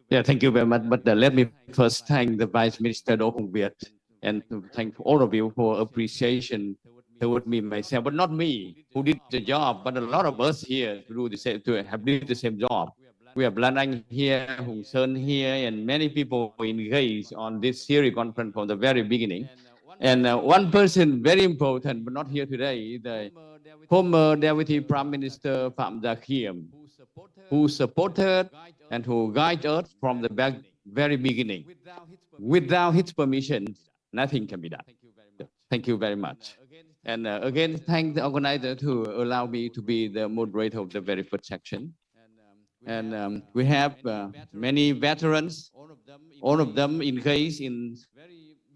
Yeah, thank you very much. But let me first thank the Vice Minister Do Hong Viet and to thank all of you for appreciation toward me myself, but not me who did the job, but a lot of us here to do the same, to have did the same job. We have Lan Anh here, Hùng Sơn here, and many people engaged on this series conference from the very beginning. And one person very important, but not here today, the former Deputy Prime Minister Phạm Gia Khiêm, who supported and who guided us from the very beginning. Without his permission, nothing can be done. Thank you very much. And again, thank the organizer to allow me to be the moderator of the very first section. And we have many veterans, all of them engaged in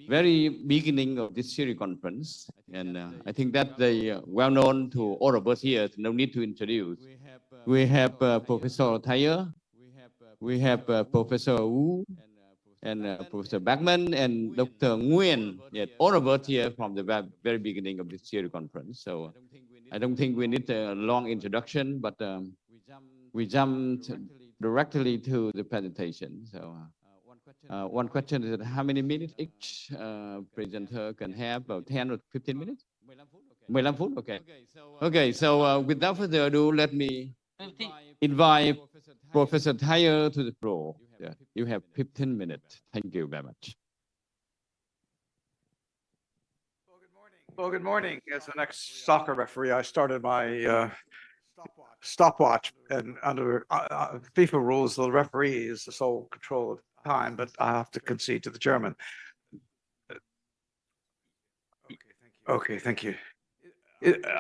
very beginning of this series conference. And I think that they well known to all of us here, no need to introduce. We have Professor Thayer, we have Professor Wu, and Professor Bachman and Dr. Nguyen, yet all of us here from the very beginning of this series conference. So I don't think we need a long introduction, but we jumped directly to the presentation. So one question is how many minutes each presenter can have? About 10 or 15 minutes? 15 phút, okay. Okay, so without further ado, let me invite Professor Thayer to the floor. Yeah, you have 15 minutes. Thank you very much. Well, good morning. As an ex-soccer referee, I started my stopwatch, and under FIFA rules, the referee is the sole control of time, but I have to concede to the chairman. Okay, thank you.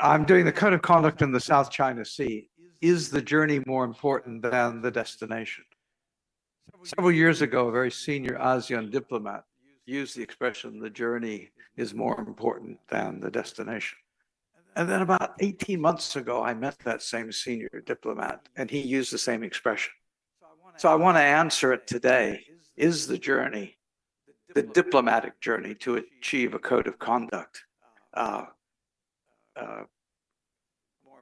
I'm doing the code of conduct in the South China Sea. Is the journey more important than the destination? Several years ago, a very senior ASEAN diplomat used the expression, the journey is more important than the destination. And then about 18 months ago, I met that same senior diplomat, and he used the same expression. So I want to answer it today. Is the journey, the diplomatic journey to achieve a code of conduct,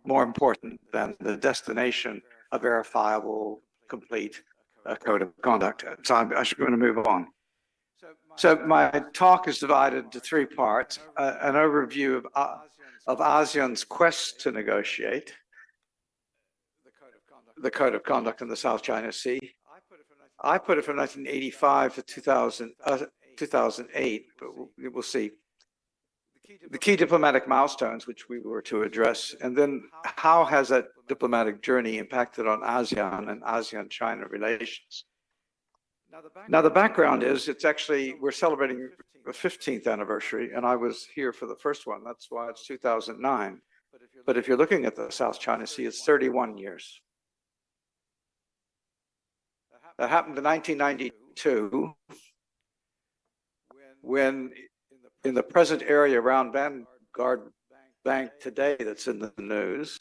more important than the destination, a verifiable, complete code of conduct? So I'm going to move on. So my talk is divided into three parts: an overview of ASEAN's quest to negotiate the code of conduct in the South China Sea. I put it from 1985 to 2008, but we'll see. The key diplomatic milestones which we were to address, and then how has that diplomatic journey impacted on ASEAN and ASEAN-China relations? Now, the background is, it's actually, we're celebrating the 15th anniversary, and I was here for the first one. That's why it's 2009. But if you're looking at the South China Sea, it's 31 years. That happened in 1992, when in the present area around Vanguard Bank today that's in the news,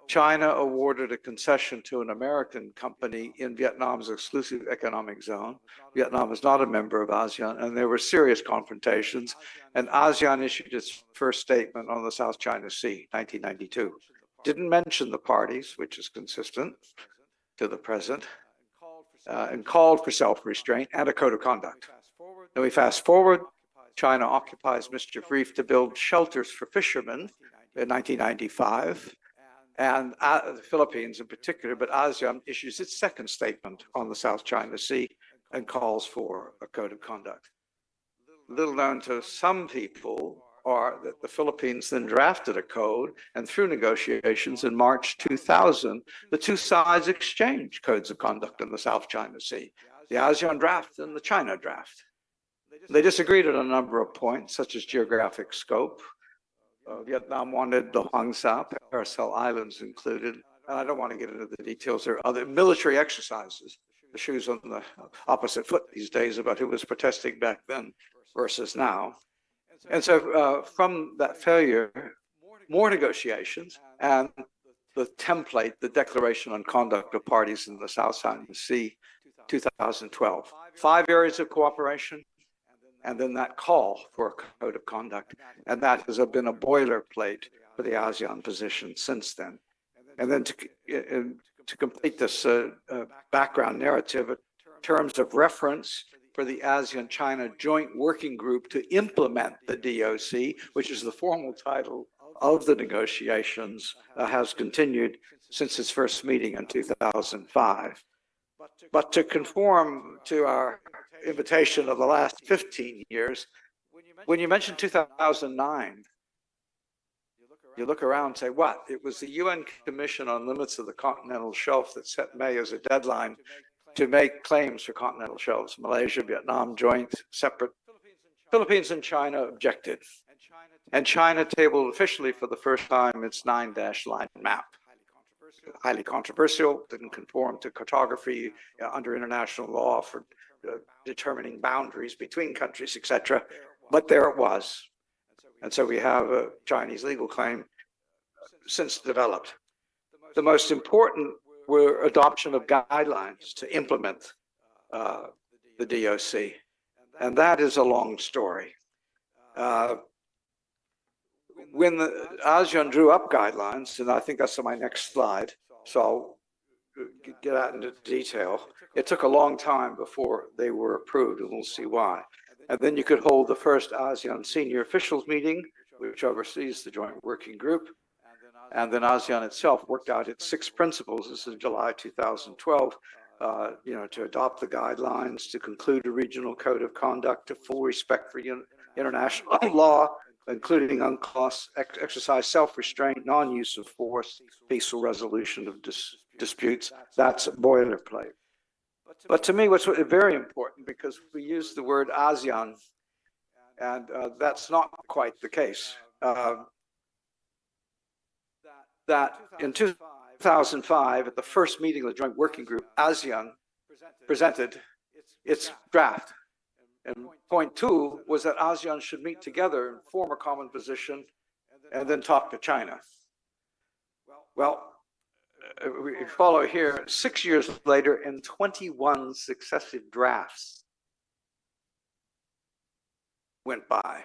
China awarded a concession to an American company in Vietnam's exclusive economic zone. Vietnam is not a member of ASEAN, and there were serious confrontations, and ASEAN issued its first statement on the South China Sea, 1992. Didn't mention the parties, which is consistent to the present, and called for self-restraint and a code of conduct. Then we fast forward. China occupies Mischief Reef to build shelters for fishermen in 1995. And the Philippines in particular, but ASEAN issues its second statement on the South China Sea and calls for a code of conduct. Little known to some people are that the Philippines then drafted a code, and through negotiations in March 2000, the two sides exchanged codes of conduct in the South China Sea, the ASEAN draft and the China draft. They disagreed on a number of points, such as geographic scope. Vietnam wanted the Hoàng Sa, Paracel Islands included, and I don't want to get into the details. There are other military exercises, the shoes on the opposite foot these days about who was protesting back then versus now. And so from that failure, more negotiations, and the template, the Declaration on Conduct of Parties in the South China Sea, 2012. 5 areas of cooperation, and then that call for a code of conduct. And that has been a boilerplate for the ASEAN position since then. And then to to complete this background narrative, terms of reference for the ASEAN-China Joint Working Group to implement the DOC, which is the formal title of the negotiations, has continued since its first meeting in 2005. But to conform to our invitation of the last 15 years, when you mention 2009, you look around and say, what? It was the UN Commission on Limits of the Continental Shelf that set May as a deadline to make claims for continental shelves. Malaysia, Vietnam, joint, separate. Philippines and China objected. And China tabled officially for the first time its 9-line map. Highly controversial, didn't conform to cartography under international law for determining boundaries between countries, etc. But there it was. And so we have a Chinese legal claim since developed. The most important were adoption of guidelines to implement the DOC. And that is a long story. When the ASEAN drew up guidelines, and I think that's on my next slide, so I'll get out into detail, it took a long time before they were approved, and we'll see why. And then you could hold the first ASEAN senior officials meeting, which oversees the Joint Working Group. And then ASEAN itself worked out its 6 principles. This is July 2012, to adopt the guidelines, to conclude a regional code of conduct, to full respect for international law, including UNCLOS, exercise self-restraint, non-use of force, peaceful resolution of disputes. That's boilerplate. But to me, what's very important, because we use the word ASEAN, and that's not quite the case. That in 2005, at the first meeting of the Joint Working Group, ASEAN presented its draft. And point 2 was that ASEAN should meet together and form a common position and then talk to China. Well, we follow here 6 years later in 21 successive drafts went by.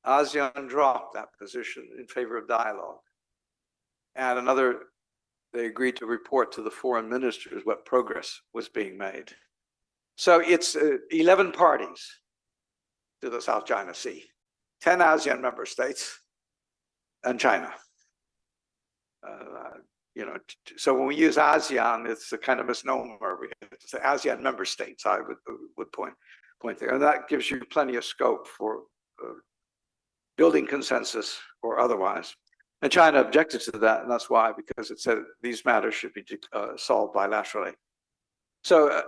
ASEAN dropped that position in favor of dialogue. And they agreed to report to the foreign ministers what progress was being made. So it's 11 parties to the South China Sea, 10 ASEAN member states, and China. So when we use ASEAN, it's a kind of misnomer. We have to say ASEAN member states, I would point there. And that gives you plenty of scope for building consensus or otherwise. And China objected to that, and that's why, because it said these matters should be solved bilaterally. So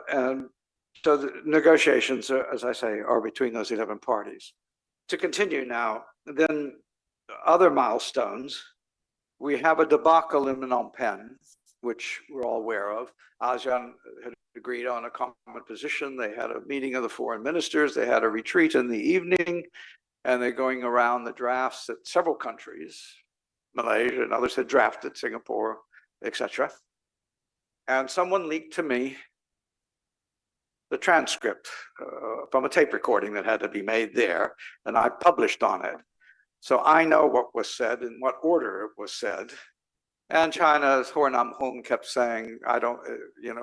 the negotiations, as I say, are between those 11 parties. To continue now, then other milestones. We have a debacle in Phnom Penh, which we're all aware of. ASEAN had agreed on a common position. They had a meeting of the foreign ministers. They had a retreat in the evening, and they're going around the drafts that several countries, Malaysia and others, had drafted, Singapore, etc. And someone leaked to me the transcript from a tape recording that had to be made there, and I published on it. So I know what was said and what order it was said. And China's Hor Nam Hung kept saying, I don't, you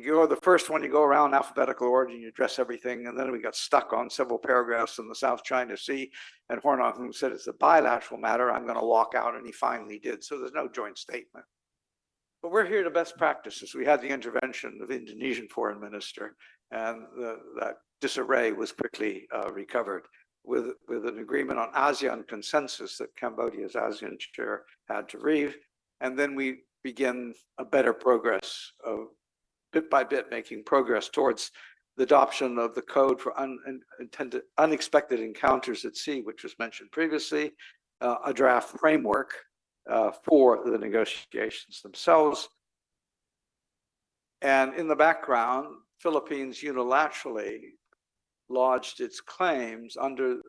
go the first one, you go around alphabetical order and you address everything. And then we got stuck on several paragraphs in the South China Sea. And Hor Nam Hung said, it's a bilateral matter. I'm going to walk out. And he finally did. So there's no joint statement. But we're here to best practices. We had the intervention of the Indonesian foreign minister, and that disarray was quickly recovered with an agreement on ASEAN consensus that Cambodia's ASEAN chair had to read. And then we begin a better progress of bit by bit making progress towards the adoption of the code for unexpected encounters at sea, which was mentioned previously, a draft framework for the negotiations themselves. And in the background, Philippines unilaterally lodged its claims under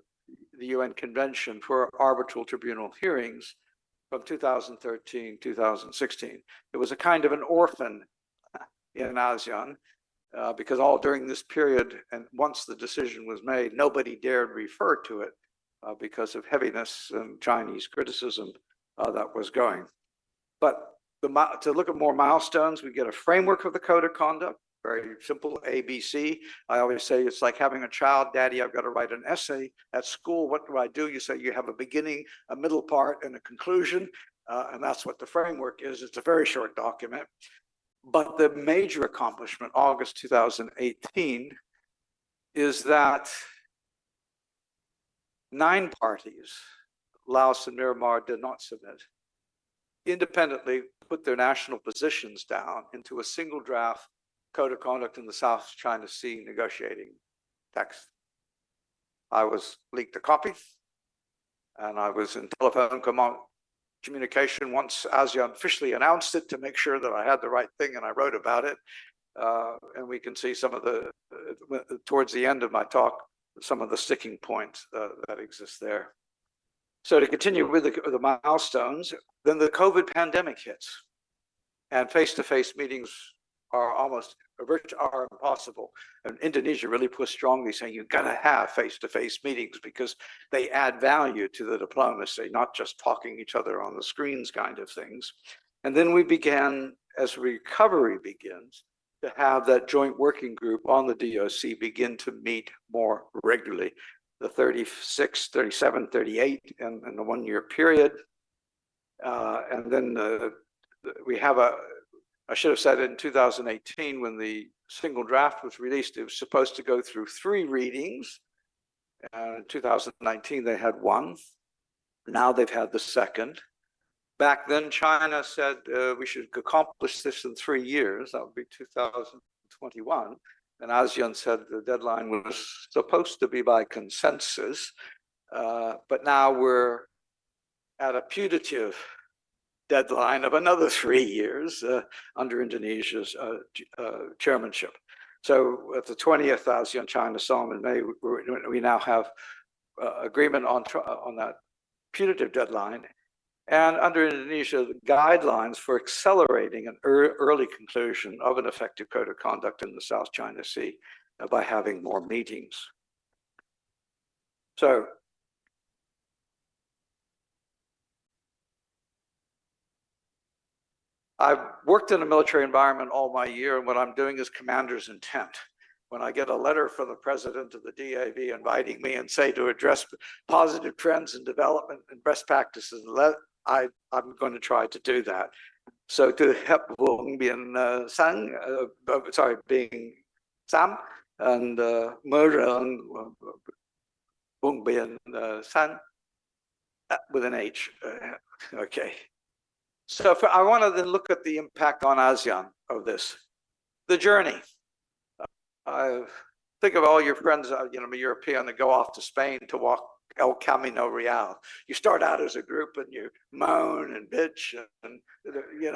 the UN Convention for Arbitral Tribunal hearings from 2013, 2016. It was a kind of an orphan in ASEAN because all during this period, and once the decision was made, nobody dared refer to it because of heaviness and Chinese criticism that was going. But to look at more milestones, we get a framework of the code of conduct, very simple, ABC. I always say it's like having a child. Daddy, I've got to write an essay at school. What do? You say you have a beginning, a middle part, and a conclusion. And that's what the framework is. It's a very short document. But the major accomplishment, August 2018, is that 9 parties, Laos and Myanmar, did not submit, independently put their national positions down into a single draft code of conduct in the South China Sea negotiating text. I was leaked a copy, and I was in telephone communication once ASEAN officially announced it to make sure that I had the right thing, and I wrote about it. And we can see some of the, towards the end of my talk, some of the sticking points that exist there. So to continue with the milestones, then the COVID pandemic hits, and face-to-face meetings are impossible. And Indonesia really pushed strongly, saying you've got to have face-to-face meetings because they add value to the diplomacy, not just talking each other on the screens kind of things. And then we began, as recovery begins, to have that joint working group on the DOC begin to meet more regularly. The 36, 37, 38 in the 1 year period. And then we have I should have said in 2018, when the single draft was released, it was supposed to go through 3 readings. In 2019, they had 1. Now they've had the 2nd. Back then, China said we should accomplish this in 3 years. That would be 2021. And ASEAN said the deadline was supposed to be by consensus. But now we're at a putative deadline of another 3 years under Indonesia's chairmanship. So at the 20th ASEAN-China Summit in May, we now have agreement on that putative deadline. And under Indonesia, the guidelines for accelerating an early conclusion of an effective code of conduct in the South China Sea by having more meetings. So I've worked in a military environment all my year, and what I'm doing is commander's intent. When I get a letter from the president of the DAV inviting me and say to address positive trends in development and best practices, I'm going to try to do that. So to help Vuong Bien Sang, being Sam, and Merang Vuong Bien San with an H. Okay. So I want to then look at the impact on ASEAN of this. The journey. Think of all your friends, European, that go off to Spain to walk El Camino Real. You start out as a group and you moan and bitch, and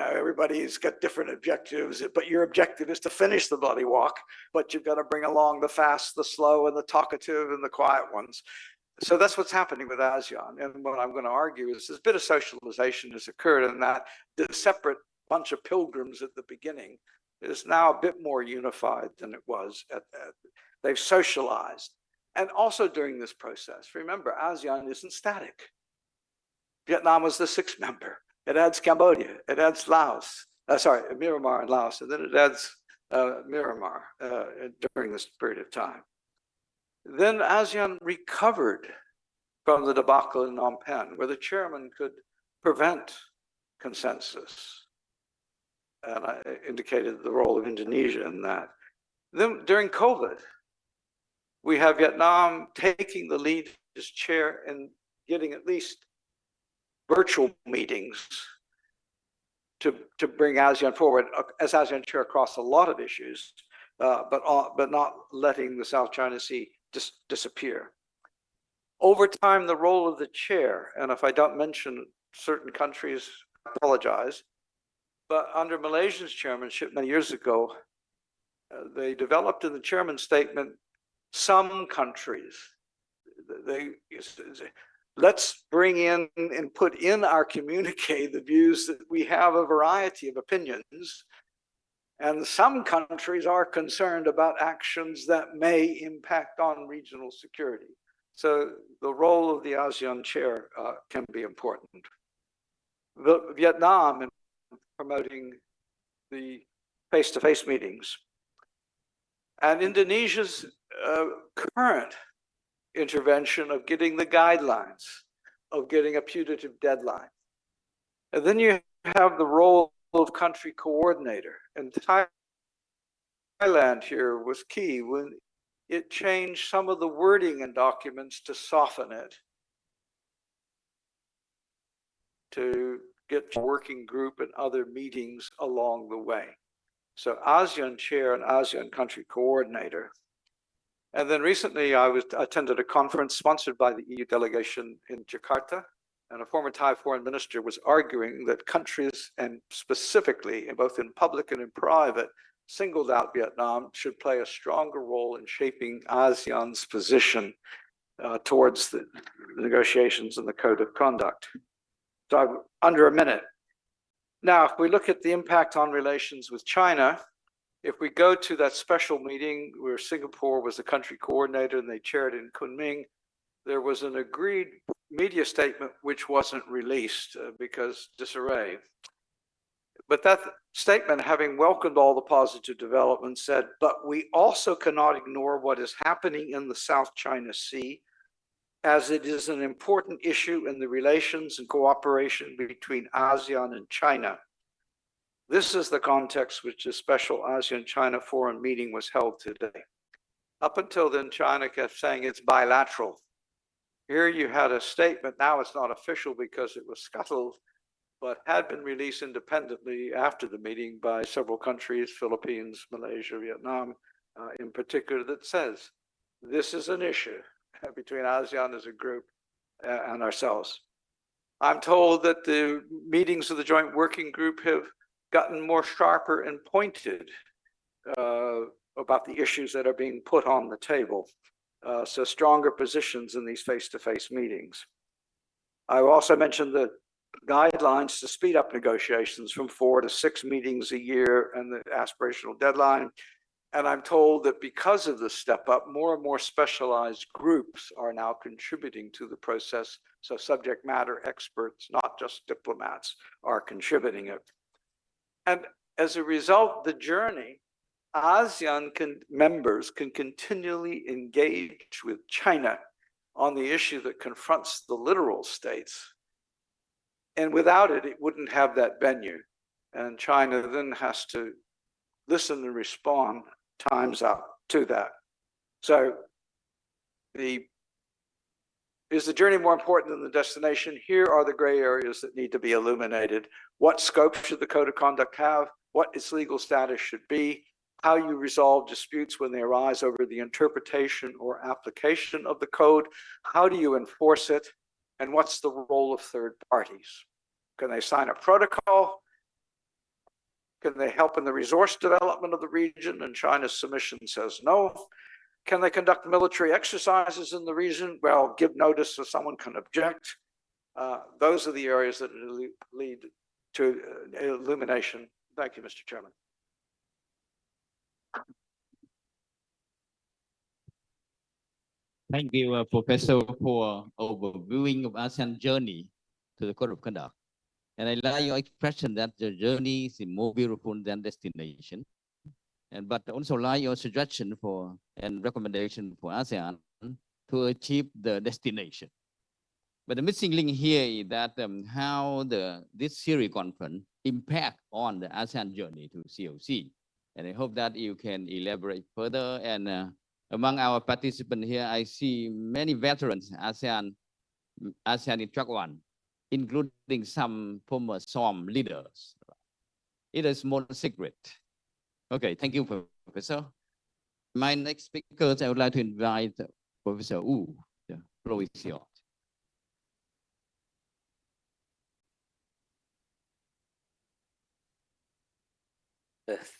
everybody's got different objectives, but your objective is to finish the bloody walk, but you've got to bring along the fast, the slow, and the talkative, and the quiet ones. So that's what's happening with ASEAN. And what I'm going to argue is this bit of socialization has occurred, and that the separate bunch of pilgrims at the beginning is now a bit more unified than it was. They've socialized. And also during this process, remember, ASEAN isn't static. Vietnam was the 6th member. It adds Cambodia. It adds Laos. Myanmar and Laos. And then it adds Myanmar during this period of time. Then ASEAN recovered from the debacle in Phnom Penh, where the chairman could prevent consensus. And I indicated the role of Indonesia in that. Then during COVID, we have Vietnam taking the lead as chair and getting at least virtual meetings to bring ASEAN forward as ASEAN chair across a lot of issues, but not letting the South China Sea disappear. Over time, the role of the chair, and if I don't mention certain countries, I apologize, but under Malaysia's chairmanship many years ago, they developed in the chairman's statement, some countries, let's bring in and put in our communique the views that we have a variety of opinions. And some countries are concerned about actions that may impact on regional security. So the role of the ASEAN chair can be important. Vietnam, promoting the face-to-face meetings. And Indonesia's current intervention of getting the guidelines, of getting a putative deadline. And then you have the role of country coordinator. And Thailand here was key when it changed some of the wording in documents to soften it, to get a working group and other meetings along the way. So ASEAN chair and ASEAN country coordinator. And then recently I attended a conference sponsored by the EU delegation in Jakarta, and a former Thai foreign minister was arguing that countries, and specifically both in public and in private, singled out Vietnam should play a stronger role in shaping ASEAN's position towards the negotiations and the code of conduct. So I'm under a minute. Now, if we look at the impact on relations with China, if we go to that special meeting where Singapore was the country coordinator and they chaired in Kunming, there was an agreed media statement which wasn't released because disarray. But that statement, having welcomed all the positive developments, said, but we also cannot ignore what is happening in the South China Sea, as it is an important issue in the relations and cooperation between ASEAN and China. This is the context which the special ASEAN-China foreign meeting was held today. Up until then, China kept saying it's bilateral. Here you had a statement, now it's not official because it was scuttled, but had been released independently after the meeting by several countries, Philippines, Malaysia, Vietnam, in particular, that says this is an issue between ASEAN as a group and ourselves. I'm told that the meetings of the joint working group have gotten more sharper and pointed about the issues that are being put on the table. So stronger positions in these face-to-face meetings. I also mentioned the guidelines to speed up negotiations from 4 to 6 meetings a year and the aspirational deadline. And I'm told that because of the step up, more and more specialized groups are now contributing to the process. So subject matter experts, not just diplomats, are contributing it. And as a result, the journey, ASEAN members can continually engage with China on the issue that confronts the littoral states. And without it, it wouldn't have that venue. And China then has to listen and respond times up to that. So is the journey more important than the destination? Here are the gray areas that need to be illuminated. What scope should the code of conduct have? What its legal status should be? How you resolve disputes when they arise over the interpretation or application of the code? How do you enforce it? And what's the role of third parties? Can they sign a protocol? Can they help in the resource development of the region? And China's submission says no. Can they conduct military exercises in the region? Well, give notice so someone can object. Those are the areas that lead to illumination. Thank you, Mr. Chairman. Thank you, Professor, for overviewing of ASEAN journey to the code of conduct. And I like your expression that the journey is more beautiful than destination. But also like your suggestion for and recommendation for ASEAN to achieve the destination. But the missing link here is that how this series conference impact on the ASEAN journey to COC. And I hope that you can elaborate further. And among our participants here, I see many veterans ASEAN in track 1, including some former SOM leaders. It is more secret. Okay, thank you, Professor. My next speaker, I would like to invite Professor Wu. The floor is yours.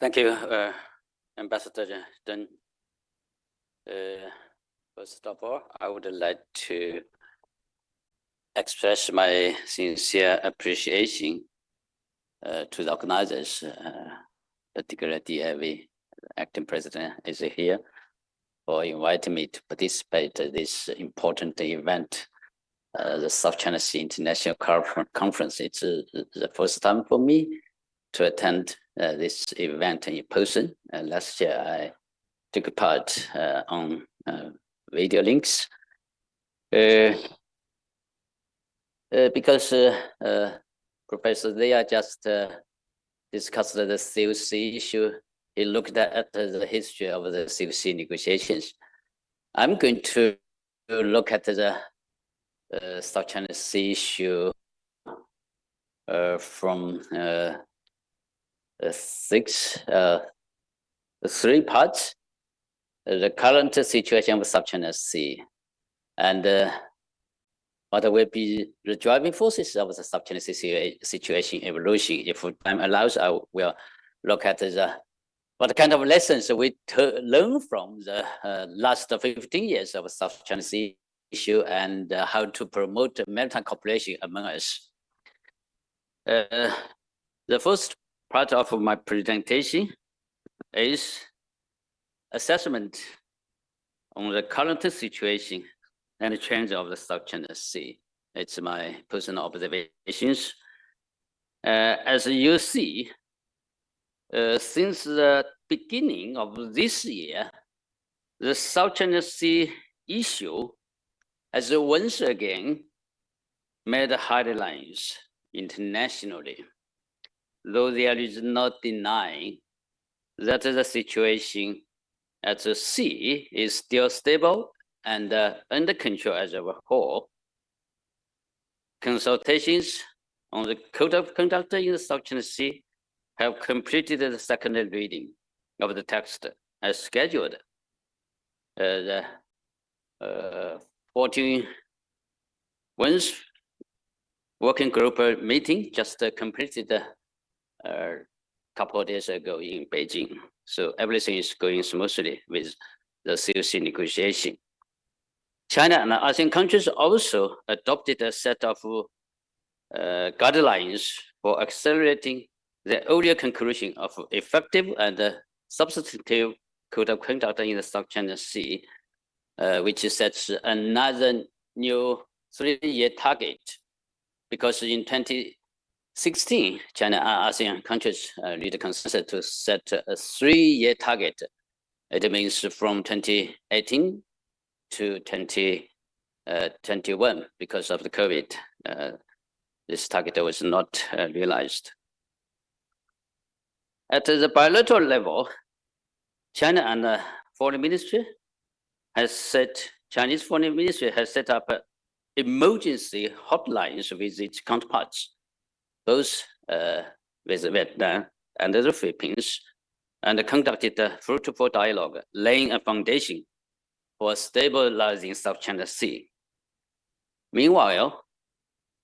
Thank you, Ambassador Deng. First of all, I would like to express my sincere appreciation to the organizers, particularly DAV, acting president is here, for inviting me to participate in this important event, the South China Sea International Conference. It's the first time for me to attend this event in person. Last year, I took part on video links because Professor Zia just discussed the COC issue. He looked at the history of the COC negotiations. I'm going to look at the South China Sea issue from three parts. The current situation of South China Sea and what will be the driving forces of the South China Sea situation evolution. If time allows, I will look at what kind of lessons we learn from the last 15 years of South China Sea issue and how to promote maritime cooperation among us. The first part of my presentation is assessment on the current situation and the trends of the South China Sea. It's my personal observations. As you see, since the beginning of this year, the South China Sea issue has once again made headlines internationally, though there is no denying that the situation at the sea is still stable and under control as a whole. Consultations on the Code of Conduct in the South China Sea have completed the second reading of the text as scheduled. The 14 working group meeting just completed a couple of days ago in Beijing. So everything is going smoothly with the COC negotiation. China and ASEAN countries also adopted a set of guidelines for accelerating the earlier conclusion of effective and substantive code of conduct in the South China Sea, which sets another new 3-year target. Because in 2016, China and ASEAN countries reached consensus to set a 3-year target. It means from 2018 to 2021, because of the COVID, this target was not realized. At the bilateral level, China and Foreign Ministry Chinese Foreign Ministry has set up emergency hotlines with its counterparts, both with Vietnam and the Philippines, and conducted a fruitful dialogue, laying a foundation for stabilizing South China Sea. Meanwhile,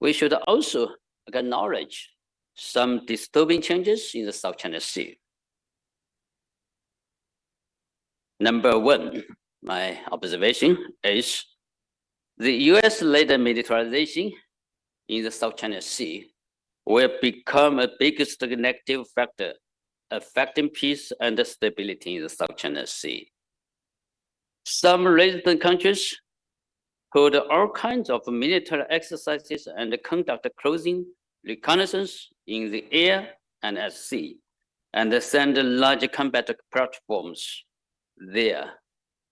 we should also acknowledge some disturbing changes in the South China Sea. Number one, my observation is the US-led militarization in the South China Sea will become a biggest negative factor affecting peace and stability in the South China Sea. Some resident countries hold all kinds of military exercises and conduct closing reconnaissance in the air and at sea, and send large combat platforms there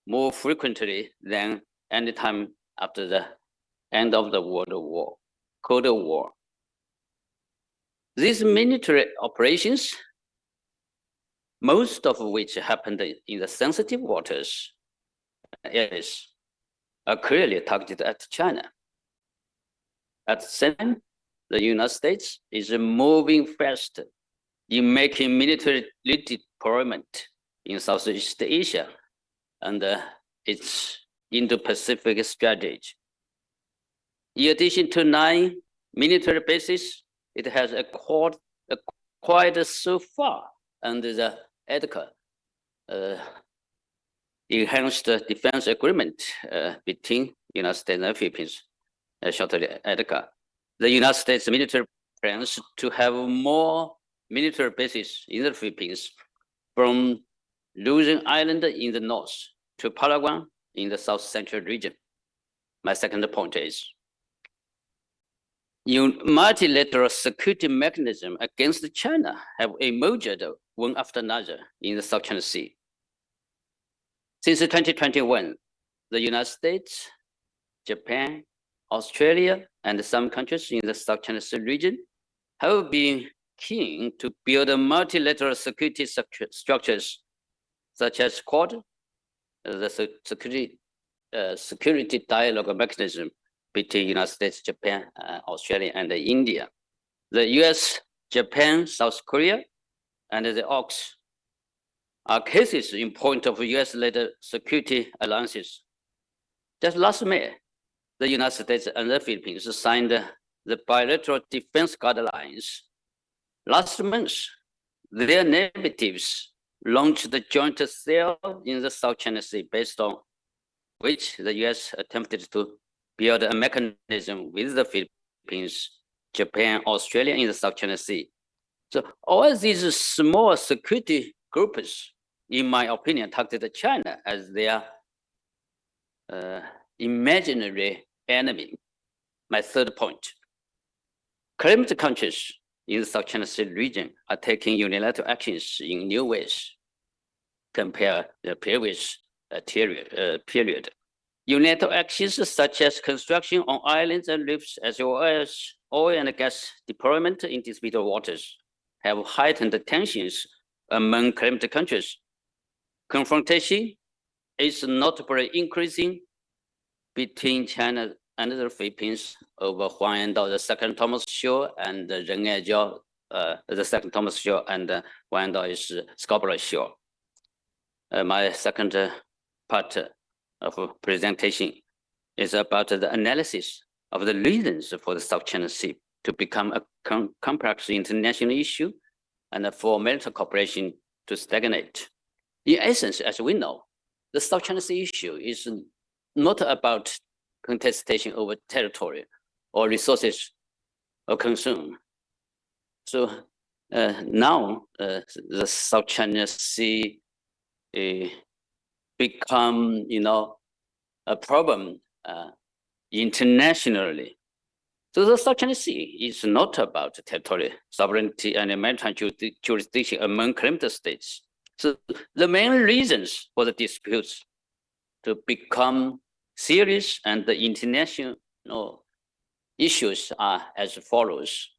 more frequently than any time after the end of the Cold War. These military operations, most of which happened in the sensitive waters areas, are clearly targeted at China. At the same time, the United States is moving fast in making military deployment in Southeast Asia and its Indo-Pacific strategy. In addition to 9 military bases, it has acquired so far under the EDCA, Enhanced Defense Agreement between United States and Philippines, shortly EDCA. The United States military plans to have more military bases in the Philippines, from Luzon Island in the north to Palawan in the south central region. My second point is multilateral security mechanism against China have emerged one after another in the South China Sea. Since 2021, the United States, Japan, Australia, and some countries in the South China Sea region have been keen to build multilateral security structures such as Quad, the security dialogue mechanism between United States, Japan, Australia, and India. The US, Japan, South Korea, and the AUKUS are cases in point of US-led security alliances. Just last May, the United States and the Philippines signed the bilateral defense guidelines. Last month, their natives launched the joint sail in the South China Sea, based on which the US attempted to build a mechanism with the Philippines, Japan, Australia in the South China Sea. So all these small security groups, in my opinion, targeted China as their imaginary enemy. My third point, claimed countries in the South China Sea region are taking unilateral actions in new ways compared to the previous period. Unilateral actions such as construction on islands and reefs, as well as oil and gas deployment in disputed waters, have heightened tensions among claimed countries. Confrontation is notably increasing between China and the Philippines over Huang'an, the Second Thomas Shoal, and Ren'ai, the Second Thomas Shoal, and Huang'an is Scarborough Shoal. My second part of presentation is about the analysis of the reasons for the South China Sea to become a complex international issue and for military cooperation to stagnate. In essence, as we know, the South China Sea issue is not about contestation over territory or resources or concern. So now the South China Sea become, a problem internationally. So the South China Sea is not about territory, sovereignty, and maritime jurisdiction among claimed states. So the main reasons for the disputes to become serious and the international issues are as follows.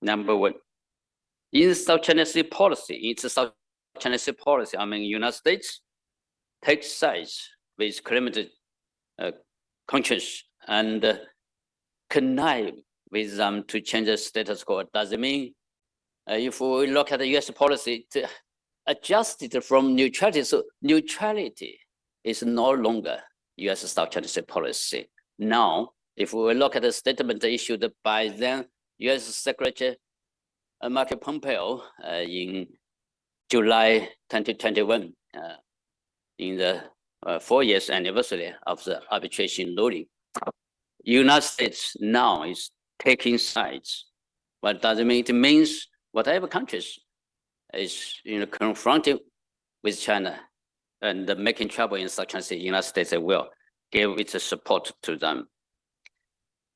Number one, in South China Sea policy, I mean, United States takes sides with claimed countries and connive with them to change the status quo. Does it mean if we look at the US policy, to adjust it from neutrality? So neutrality is no longer US South China Sea policy. Now, if we look at the statement issued by then US Secretary Mark Pompeo in July 2021, in the 4 years anniversary of the arbitration ruling, United States now is taking sides. What does it mean? It means whatever countries is confronting with China and making trouble in South China Sea, United States will give its support to them.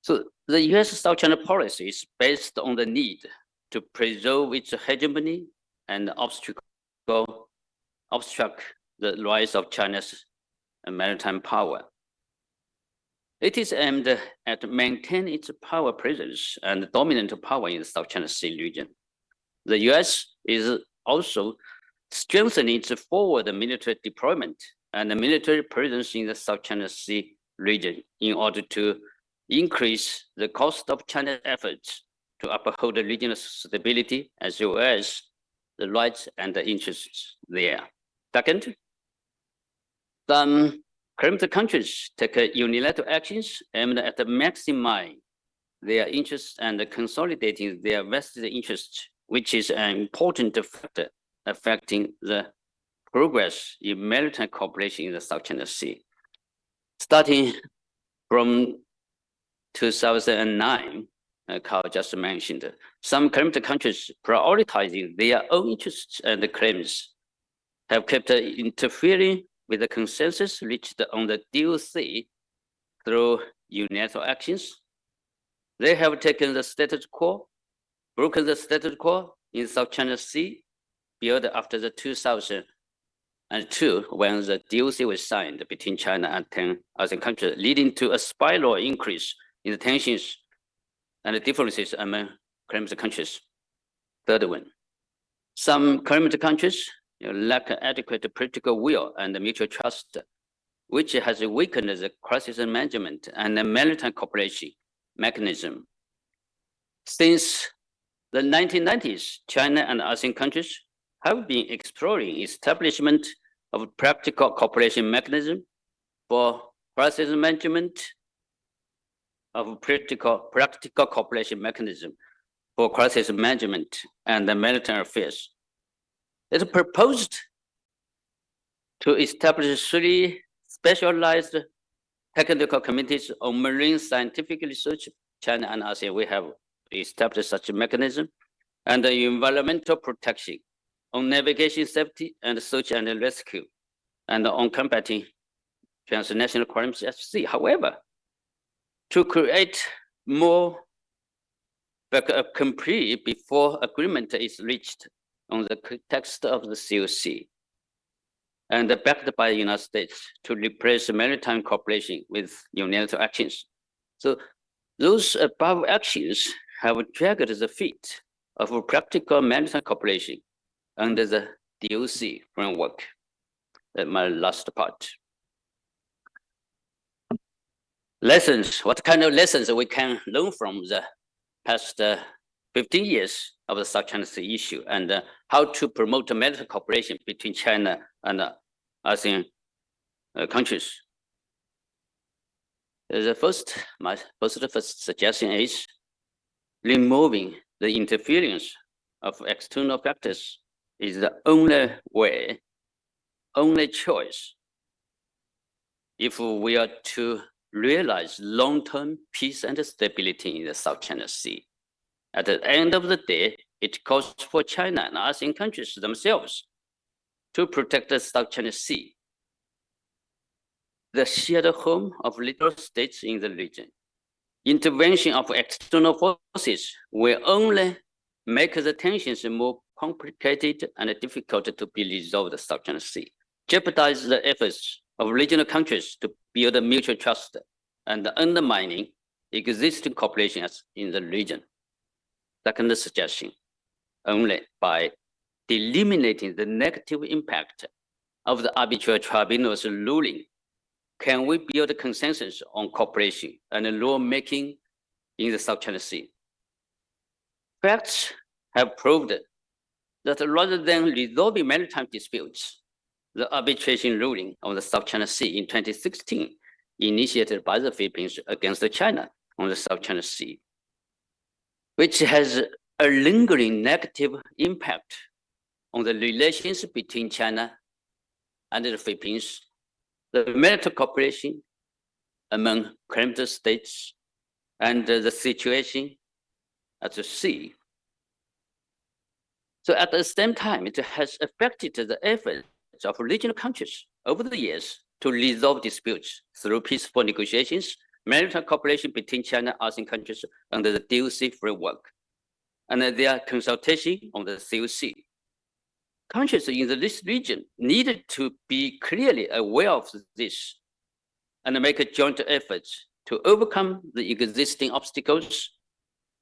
So the US South China policy is based on the need to preserve its hegemony and obstruct the rise of China's maritime power. It is aimed at maintaining its power presence and dominant power in the South China Sea region. The US is also strengthening its forward military deployment and military presence in the South China Sea region in order to increase the cost of China's efforts to uphold the regional stability as well as the rights and the interests there. Second, some claimed countries take unilateral actions aimed at maximizing their interests and consolidating their vested interests, which is an important factor affecting the progress in maritime cooperation in the South China Sea. Starting from 2009, Carl just mentioned, some claimed countries prioritizing their own interests and claims have kept interfering with the consensus reached on the DOC through unilateral actions, They have taken the status quo, broken the status quo in South China Sea, built after the 2002 when the DOC was signed between China and 10 other countries, leading to a spiral increase in the tensions and the differences among climate countries. Third one, some climate countries lack adequate political will and mutual trust, which has weakened the crisis management and the maritime cooperation mechanism. Since the 1990s, China and ASEAN countries have been exploring establishment of practical cooperation mechanism for crisis management of practical cooperation mechanism for crisis management and the maritime affairs. It proposed to establish 3 specialized technical committees on marine scientific research. China and ASEAN, we have established such a mechanism, and the environmental protection, on navigation safety and search and rescue, and on combating transnational crimes at sea. However, to create more backup complete before agreement is reached on the text of the COC, and backed by the United States to replace maritime cooperation with unilateral actions. So those above actions have dragged the feet of practical maritime cooperation under the DOC framework. My last part. Lessons, what kind of lessons we can learn from the past 15 years of the South China Sea issue, and how to promote maritime cooperation between China and ASEAN countries. My first suggestion is removing the interference of external factors is the only way, only choice, if we are to realize long-term peace and stability in the South China Sea. At the end of the day, it calls for China and ASEAN countries themselves to protect the South China Sea, the shared home of little states in the region. Intervention of external forces will only make the tensions more complicated and difficult to be resolved in the South China Sea, jeopardize the efforts of regional countries to build mutual trust, and undermining existing cooperation in the region. Second suggestion, only by eliminating the negative impact of the arbitrary tribunal's ruling can we build a consensus on cooperation and lawmaking in the South China Sea. Facts have proved that rather than resolving maritime disputes, the arbitration ruling on the South China Sea in 2016, initiated by the Philippines against China on the South China Sea, which has a lingering negative impact on the relations between China and the Philippines, the maritime cooperation among claimant states, and the situation at the sea. So at the same time, it has affected the efforts of regional countries over the years to resolve disputes through peaceful negotiations, maritime cooperation between China and ASEAN countries under the DOC framework, and their consultation on the COC. Countries in this region needed to be clearly aware of this and make a joint efforts to overcome the existing obstacles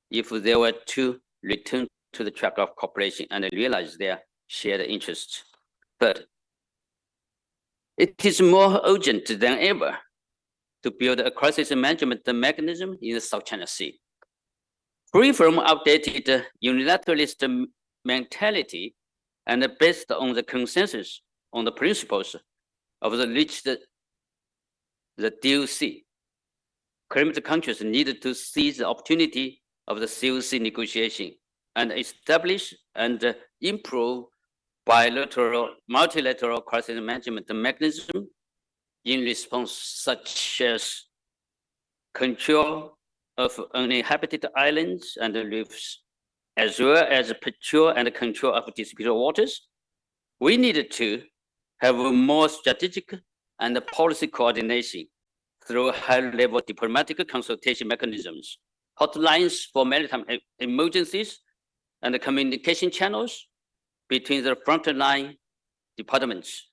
if they were to return to the track of cooperation and realize their shared interests. Third, it is more urgent than ever to build a crisis management mechanism in the South China Sea, free from outdated unilateralist mentality and based on the consensus on the principles of the reached the DOC. Claimant countries needed to seize the opportunity of the COC negotiation and establish and improve multilateral crisis management mechanism in response, such as control of uninhabited islands and reefs, as well as patrol and control of disputed waters. We needed to have more strategic and policy coordination through high-level diplomatic consultation mechanisms hotlines for maritime emergencies, and the communication channels between the frontline departments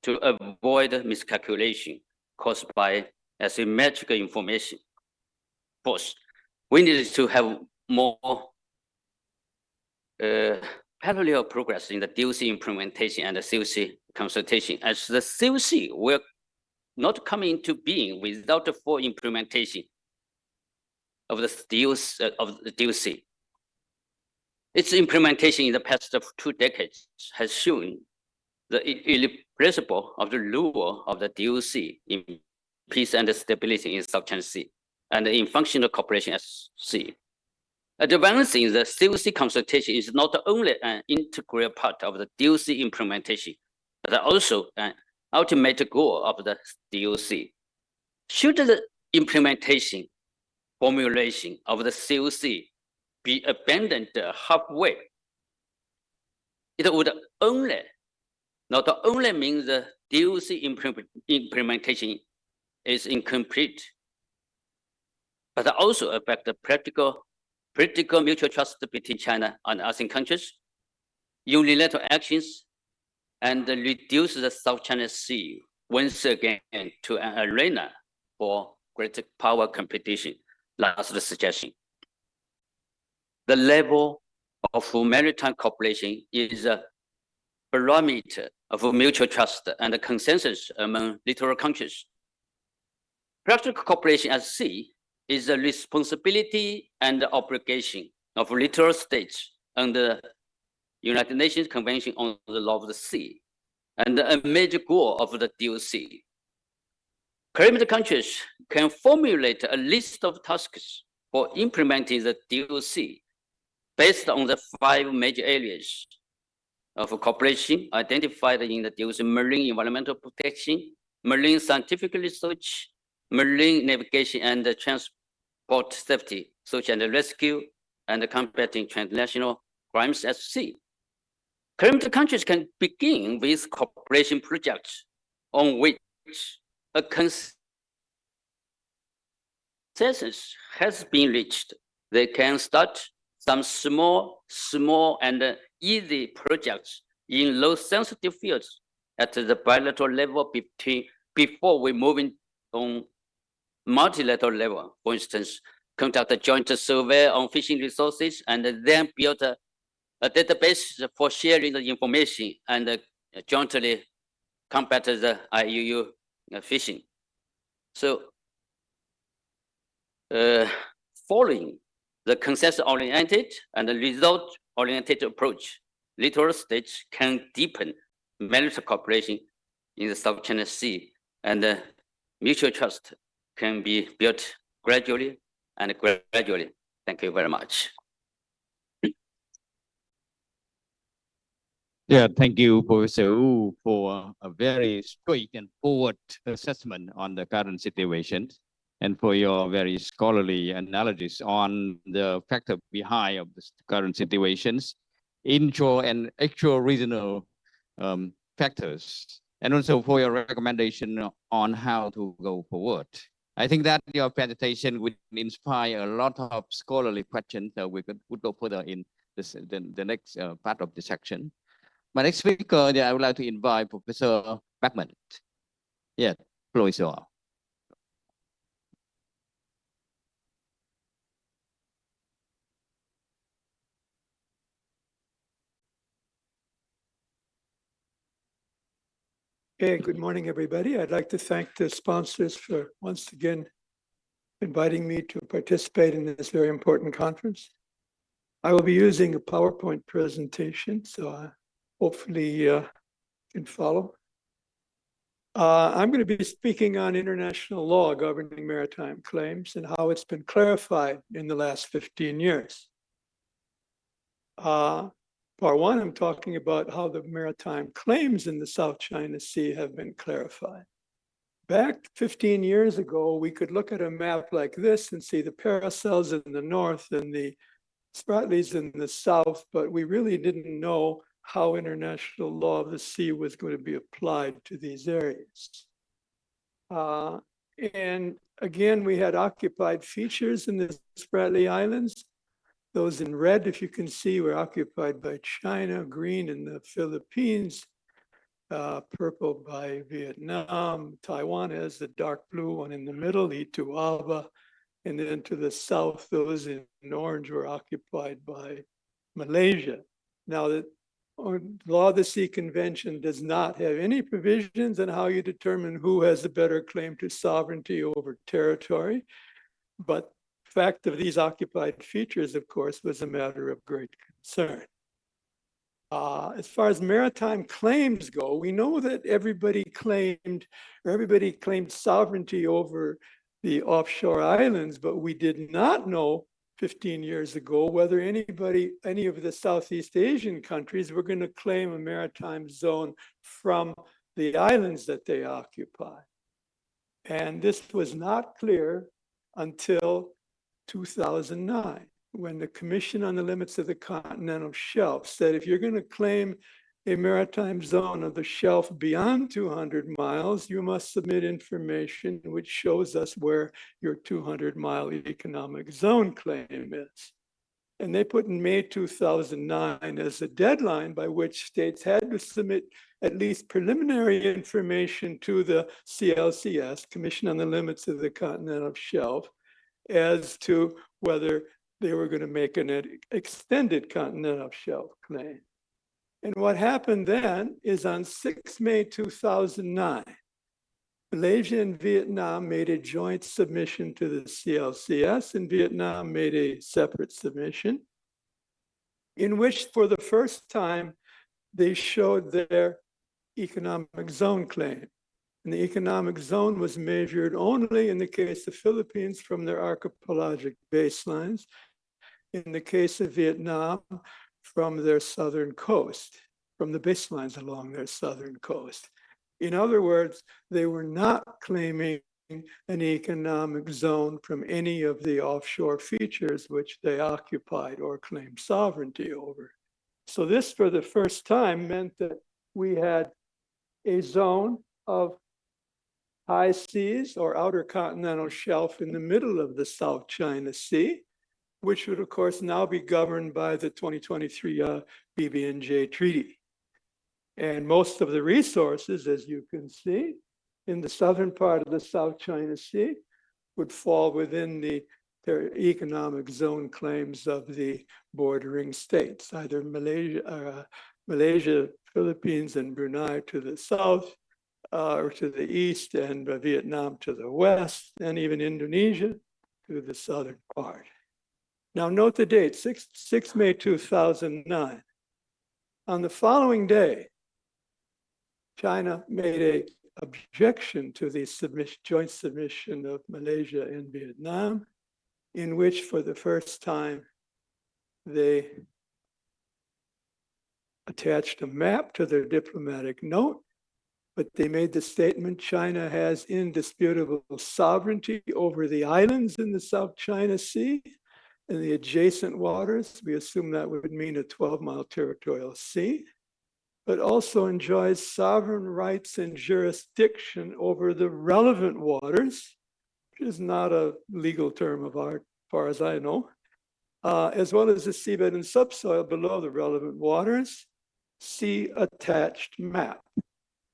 to avoid miscalculation caused by asymmetrical information. Fourth, we need to have more parallel progress in the DOC implementation and the COC consultation, as the COC will not come into being without the full implementation of the DOC. Its implementation in the past 2 decades has shown the irreplaceable of the role of the DOC in peace and stability in South China Sea and in functional cooperation at sea. Advancing the COC consultation is not only an integral part of the DOC implementation, but also an ultimate goal of the DOC. Should the implementation formulation of the COC be abandoned halfway, it would not only mean the DOC implementation is incomplete, but also affect the political mutual trust between China and ASEAN countries, unilateral actions, and reduce the South China Sea once again to an arena for greater power competition. Last suggestion. The level of maritime cooperation is a barometer of mutual trust and consensus among littoral countries. Practical cooperation at sea is a responsibility and obligation of littoral states under United Nations Convention on the Law of the Sea, and a major goal of the DOC. Caribbean countries can formulate a list of tasks for implementing the DOC based on the 5 major areas of cooperation identified in the DOC: marine environmental protection, marine scientific research, marine navigation and transport safety, search and rescue, and combating transnational crimes at sea. Caribbean countries can begin with cooperation projects on which a consensus has been reached. They can start some small and easy projects in low sensitive fields at the bilateral level before we move on multilateral level. For instance, conduct a joint survey on fishing resources and then build a database for sharing the information and jointly combat the IUU fishing. So, following the consensus-oriented and result-oriented approach, littoral states can deepen maritime cooperation in the South China Sea, and mutual trust can be built gradually and gradually. Thank you very much. Yeah, thank you, Professor Wu, for a very straight and forward assessment on the current situation, and for your very scholarly analysis on the factor behind of the current situations, intro and actual regional factors, and also for your recommendation on how to go forward. I think that your presentation would inspire a lot of scholarly questions that we would go further in this, the next part of the section. My next speaker, I would like to invite Professor Beckman. Yeah, floor is yours. Okay, good morning, everybody. I'd like to thank the sponsors for once again inviting me to participate in this very important conference. I will be using a PowerPoint presentation, so hopefully you can follow. I'm going to be speaking on international law governing maritime claims and how it's been clarified in the last 15 years. Part 1, I'm talking about how the maritime claims in the South China Sea have been clarified. Back 15 years ago, we could look at a map like this and see the paracels in the north and the Spratlys in the south, but we really didn't know how international law of the sea was going to be applied to these areas. And again, we had occupied features in the Spratly Islands. Those in red, if you can see, were occupied by China, green in the Philippines, purple by Vietnam. Taiwan has the dark blue one in the middle, Ituava. And then to the south, those in orange were occupied by Malaysia. Now, the Law of the Sea Convention does not have any provisions on how you determine who has a better claim to sovereignty over territory. But fact of these occupied features, of course, was a matter of great concern. As far as maritime claims go, we know that everybody claimed sovereignty over the offshore islands, but we did not know 15 years ago whether any of the Southeast Asian countries were going to claim a maritime zone from the islands that they occupy. And this was not clear until 2009, when the Commission on the Limits of the Continental Shelf said, if you're going to claim a maritime zone of the shelf beyond 200 miles, you must submit information which shows us where your 200-mile economic zone claim is. And they put in May 2009 as a deadline by which states had to submit at least preliminary information to the CLCS, Commission on the Limits of the Continental Shelf, as to whether they were going to make an extended continental shelf claim. And what happened then is on 6 May 2009, Malaysia and Vietnam made a joint submission to the CLCS, and Vietnam made a separate submission, in which for the first time, they showed their economic zone claim. And the economic zone was measured only in the case of Philippines from their archipelagic baselines, in the case of Vietnam from their southern coast, from the baselines along their southern coast. In other words, they were not claiming an economic zone from any of the offshore features which they occupied or claimed sovereignty over. So this, for the first time, meant that we had a zone of high seas or outer continental shelf in the middle of the South China Sea, which would, of course, now be governed by the 2023 BBNJ Treaty. And most of the resources, as you can see, in the southern part of the South China Sea would fall within their economic zone claims of the bordering states, either Malaysia, Philippines, and Brunei to the south, or to the east, and Vietnam to the west, and even Indonesia to the southern part. Now note the date, 6 May 2009. On the following day, China made an objection to the joint submission of Malaysia and Vietnam, in which for the first time they attached a map to their diplomatic note, but they made the statement China has indisputable sovereignty over the islands in the South China Sea and the adjacent waters. We assume that would mean a 12-mile territorial sea, but also enjoys sovereign rights and jurisdiction over the relevant waters, which is not a legal term of art, as far as I know, as well as the seabed and subsoil below the relevant waters. See attached map.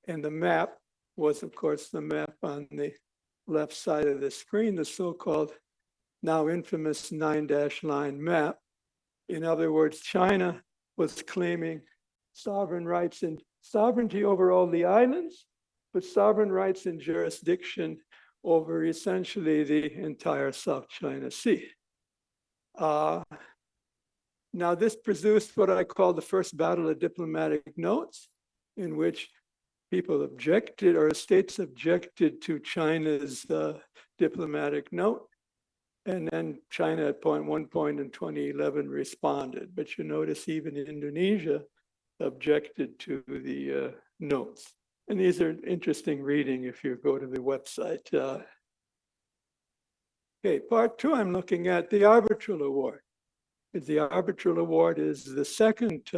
And the map was, of course, the map on the left side of the screen, the so-called now infamous 9-dash line map. In other words, China was claiming sovereign rights and sovereignty over all the islands, but sovereign rights and jurisdiction over essentially the entire South China Sea. Now, this produced what I call the first battle of diplomatic notes, in which people objected, or states objected to China's diplomatic note. And then China at one point in 2011 responded. But you notice even Indonesia objected to the notes. And these are interesting reading if you go to the website. Okay, part two, I'm looking at the arbitral award. The arbitral award is the second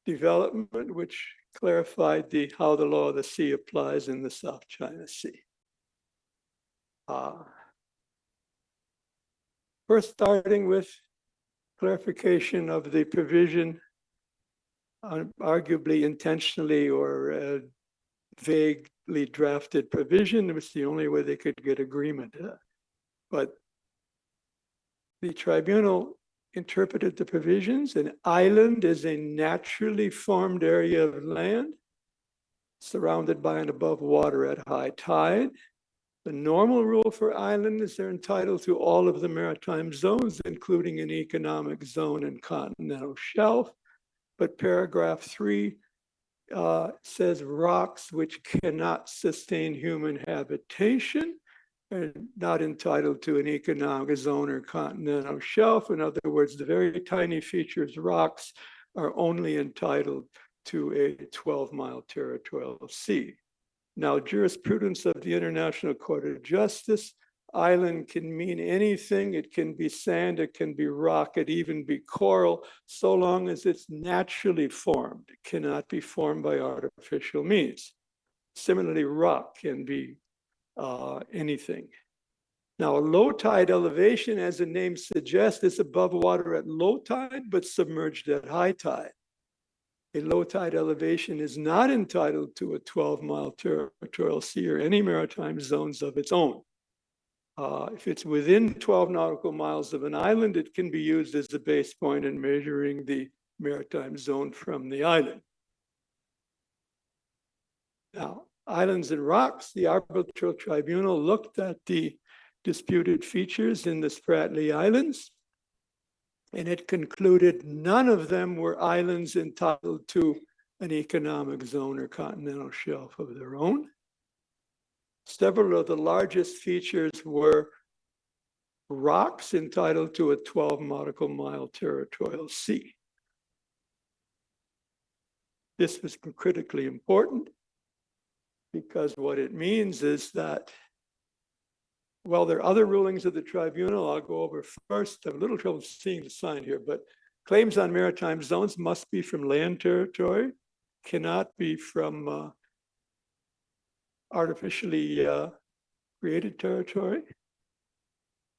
development which clarified how the law of the sea applies in the South China Sea. First, starting with clarification of the provision, arguably intentionally or vaguely drafted provision. It was the only way they could get agreement. But the tribunal interpreted the provisions. An island is a naturally formed area of land surrounded by and above water at high tide. The normal rule for islands is they're entitled to all of the maritime zones, including an economic zone and continental shelf. But paragraph 3 says rocks which cannot sustain human habitation are not entitled to an economic zone or continental shelf. In other words, the very tiny features rocks are only entitled to a 12-mile territorial sea. Now, jurisprudence of the International Court of Justice, island can mean anything. It can be sand, it can be rock, it even be coral, so long as it's naturally formed. It cannot be formed by artificial means. Similarly, rock can be anything. Now, a low tide elevation, as the name suggests, is above water at low tide, but submerged at high tide. A low tide elevation is not entitled to a 12-mile territorial sea or any maritime zones of its own. If it's within 12 nautical miles of an island, it can be used as a base point in measuring the maritime zone from the island. Now, islands and rocks, the arbitral tribunal looked at the disputed features in the Spratly Islands, and it concluded none of them were islands entitled to an economic zone or continental shelf of their own. Several of the largest features were rocks entitled to a 12 nautical mile territorial sea. This was critically important because what it means is that, well, there are other rulings of the tribunal I'll go over first. I have a little trouble seeing the sign here, but claims on maritime zones must be from land territory, cannot be from artificially created territory.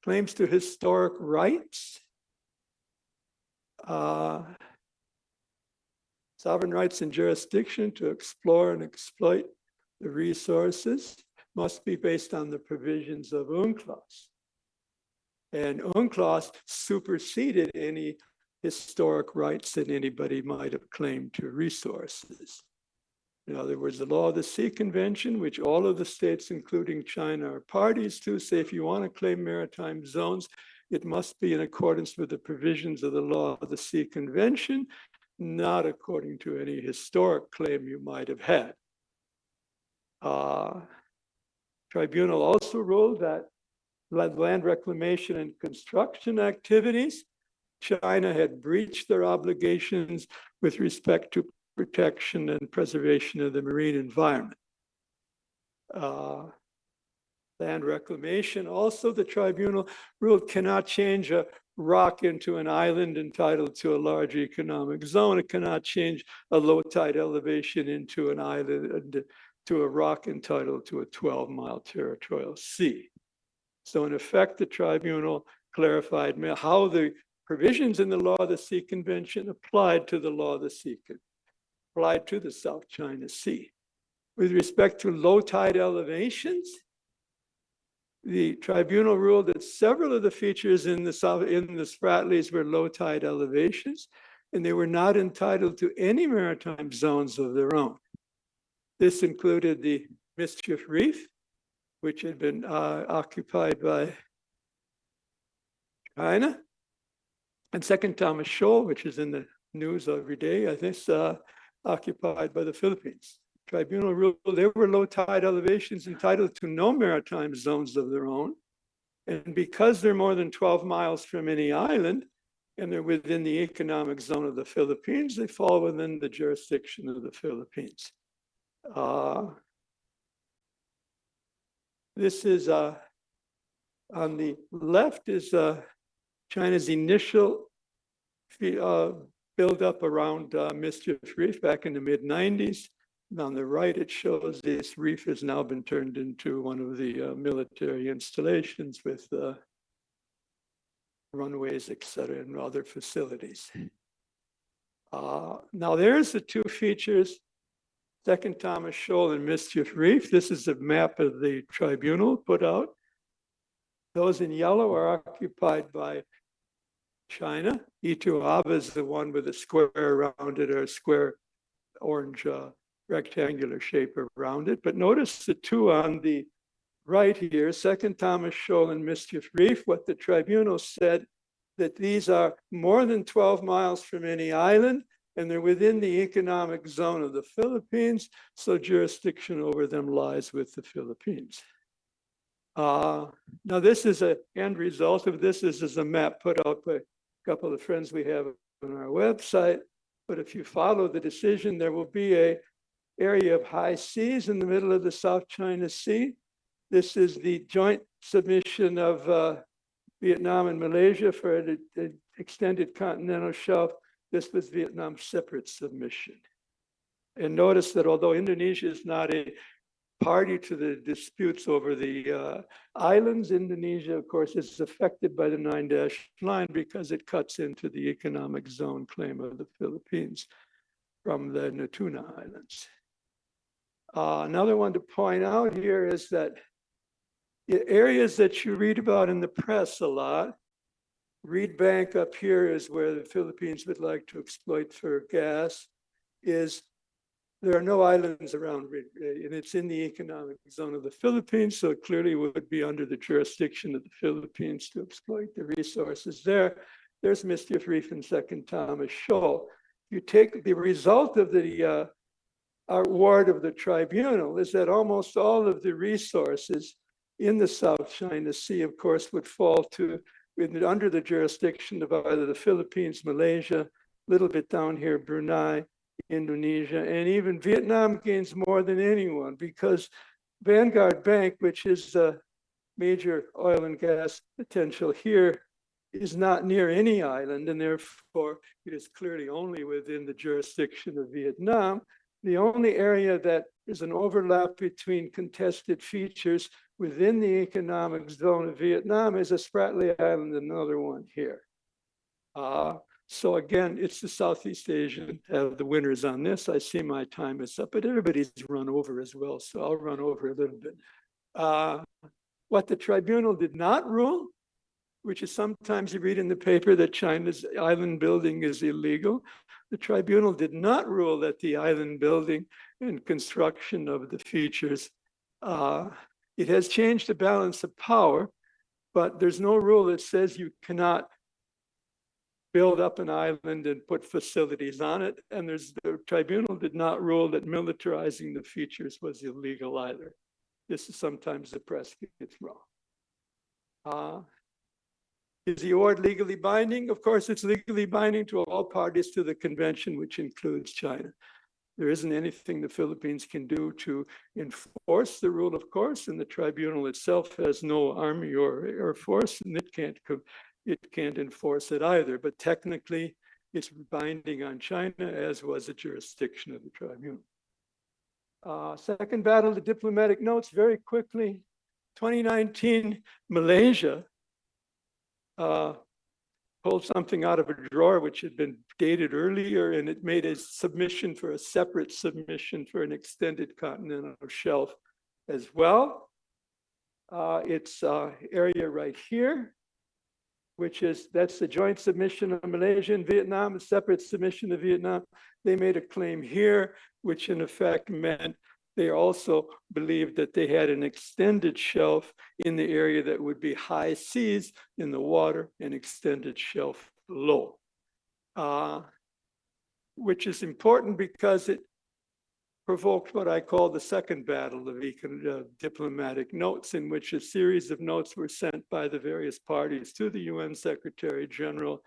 Claims to historic rights, sovereign rights and jurisdiction to explore and exploit the resources must be based on the provisions of UNCLOS. And UNCLOS superseded any historic rights that anybody might have claimed to resources. In other words, the Law of the Sea Convention, which all of the states, including China, are parties to, say if you want to claim maritime zones, it must be in accordance with the provisions of the Law of the Sea Convention, not according to any historic claim you might have had. Tribunal also ruled that land reclamation and construction activities, China had breached their obligations with respect to protection and preservation of the marine environment. Land reclamation, also the tribunal ruled cannot change a rock into an island entitled to a large economic zone. It cannot change a low tide elevation into an island, to a rock entitled to a 12-mile territorial sea. So in effect, the tribunal clarified how the provisions in the Law of the Sea Convention applied to the Law of the Sea, applied to the South China Sea. With respect to low tide elevations, the tribunal ruled that several of the features in the Spratlys were low tide elevations, and they were not entitled to any maritime zones of their own. This included the Mischief Reef, which had been occupied by China, and Second Thomas Shoal, which is in the news every day, I think, occupied by the Philippines. Tribunal ruled there were low tide elevations entitled to no maritime zones of their own. And because they're more than 12 miles from any island, and they're within the economic zone of the Philippines, they fall within the jurisdiction of the Philippines. This is, on the left is China's initial build up around Mischief Reef back in the mid-90s. And on the right, it shows this reef has now been turned into one of the military installations with runways, et cetera, and other facilities. Now there's the two features, Second Thomas Shoal and Mischief Reef. This is a map of the tribunal put out. Those in yellow are occupied by China. Ituava is the one with a square around it, or a square orange rectangular shape around it. But notice the two on the right here, Second Thomas Shoal and Mischief Reef. What the tribunal said, that these are more than 12 miles from any island, and they're within the economic zone of the Philippines, so jurisdiction over them lies with the Philippines. Now this is an end result of this. This is a map put out by a couple of friends we have on our website. But if you follow the decision, there will be an area of high seas in the middle of the South China Sea. This is the joint submission of Vietnam and Malaysia for an extended continental shelf. This was Vietnam's separate submission. And notice that although Indonesia is not a party to the disputes over the islands, Indonesia, of course, is affected by the 9-dash line because it cuts into the economic zone claim of the Philippines from the Natuna Islands. Another one to point out here is that the areas that you read about in the press a lot, Reed Bank up here is where the Philippines would like to exploit for gas, there are no islands around Reed, and it's in the economic zone of the Philippines, so it clearly would be under the jurisdiction of the Philippines to exploit the resources there. There's Mischief Reef and Second Thomas Shoal. You take the result of the award of the tribunal is that almost all of the resources in the South China Sea, of course, would fall to under the jurisdiction of either the Philippines, Malaysia, a little bit down here, Brunei, Indonesia, and even Vietnam gains more than anyone because Vanguard Bank, which is a major oil and gas potential here, is not near any island, and therefore it is clearly only within the jurisdiction of Vietnam. The only area that is an overlap between contested features within the economic zone of Vietnam is a Spratly Island, another one here. So again, it's the Southeast Asian the winners on this. I see my time is up, but everybody's run over as well, so I'll run over a little bit. What the tribunal did not rule, which is sometimes you read in the paper that China's island building is illegal. The tribunal did not rule that the island building and construction of the features, it has changed the balance of power, but there's no rule that says you cannot build up an island and put facilities on it. And the tribunal did not rule that militarizing the features was illegal either. This is sometimes the press gets wrong. Is the award legally binding? Of course, it's legally binding to all parties to the convention, which includes China. There isn't anything the Philippines can do to enforce the rule, of course, and the tribunal itself has no army or air force, and it can't enforce it either. But technically, it's binding on China, as was the jurisdiction of the tribunal. Second battle, the diplomatic notes, very quickly. 2019, Malaysia pulled something out of a drawer which had been dated earlier, and it made a submission for a separate submission for an extended continental shelf as well. It's area right here, that's the joint submission of Malaysia and Vietnam, a separate submission of Vietnam. They made a claim here, which in effect meant they also believed that they had an extended shelf in the area that would be high seas in the water and extended shelf below, which is important because it provoked what I call the second battle of diplomatic notes, in which a series of notes were sent by the various parties to the UN Secretary General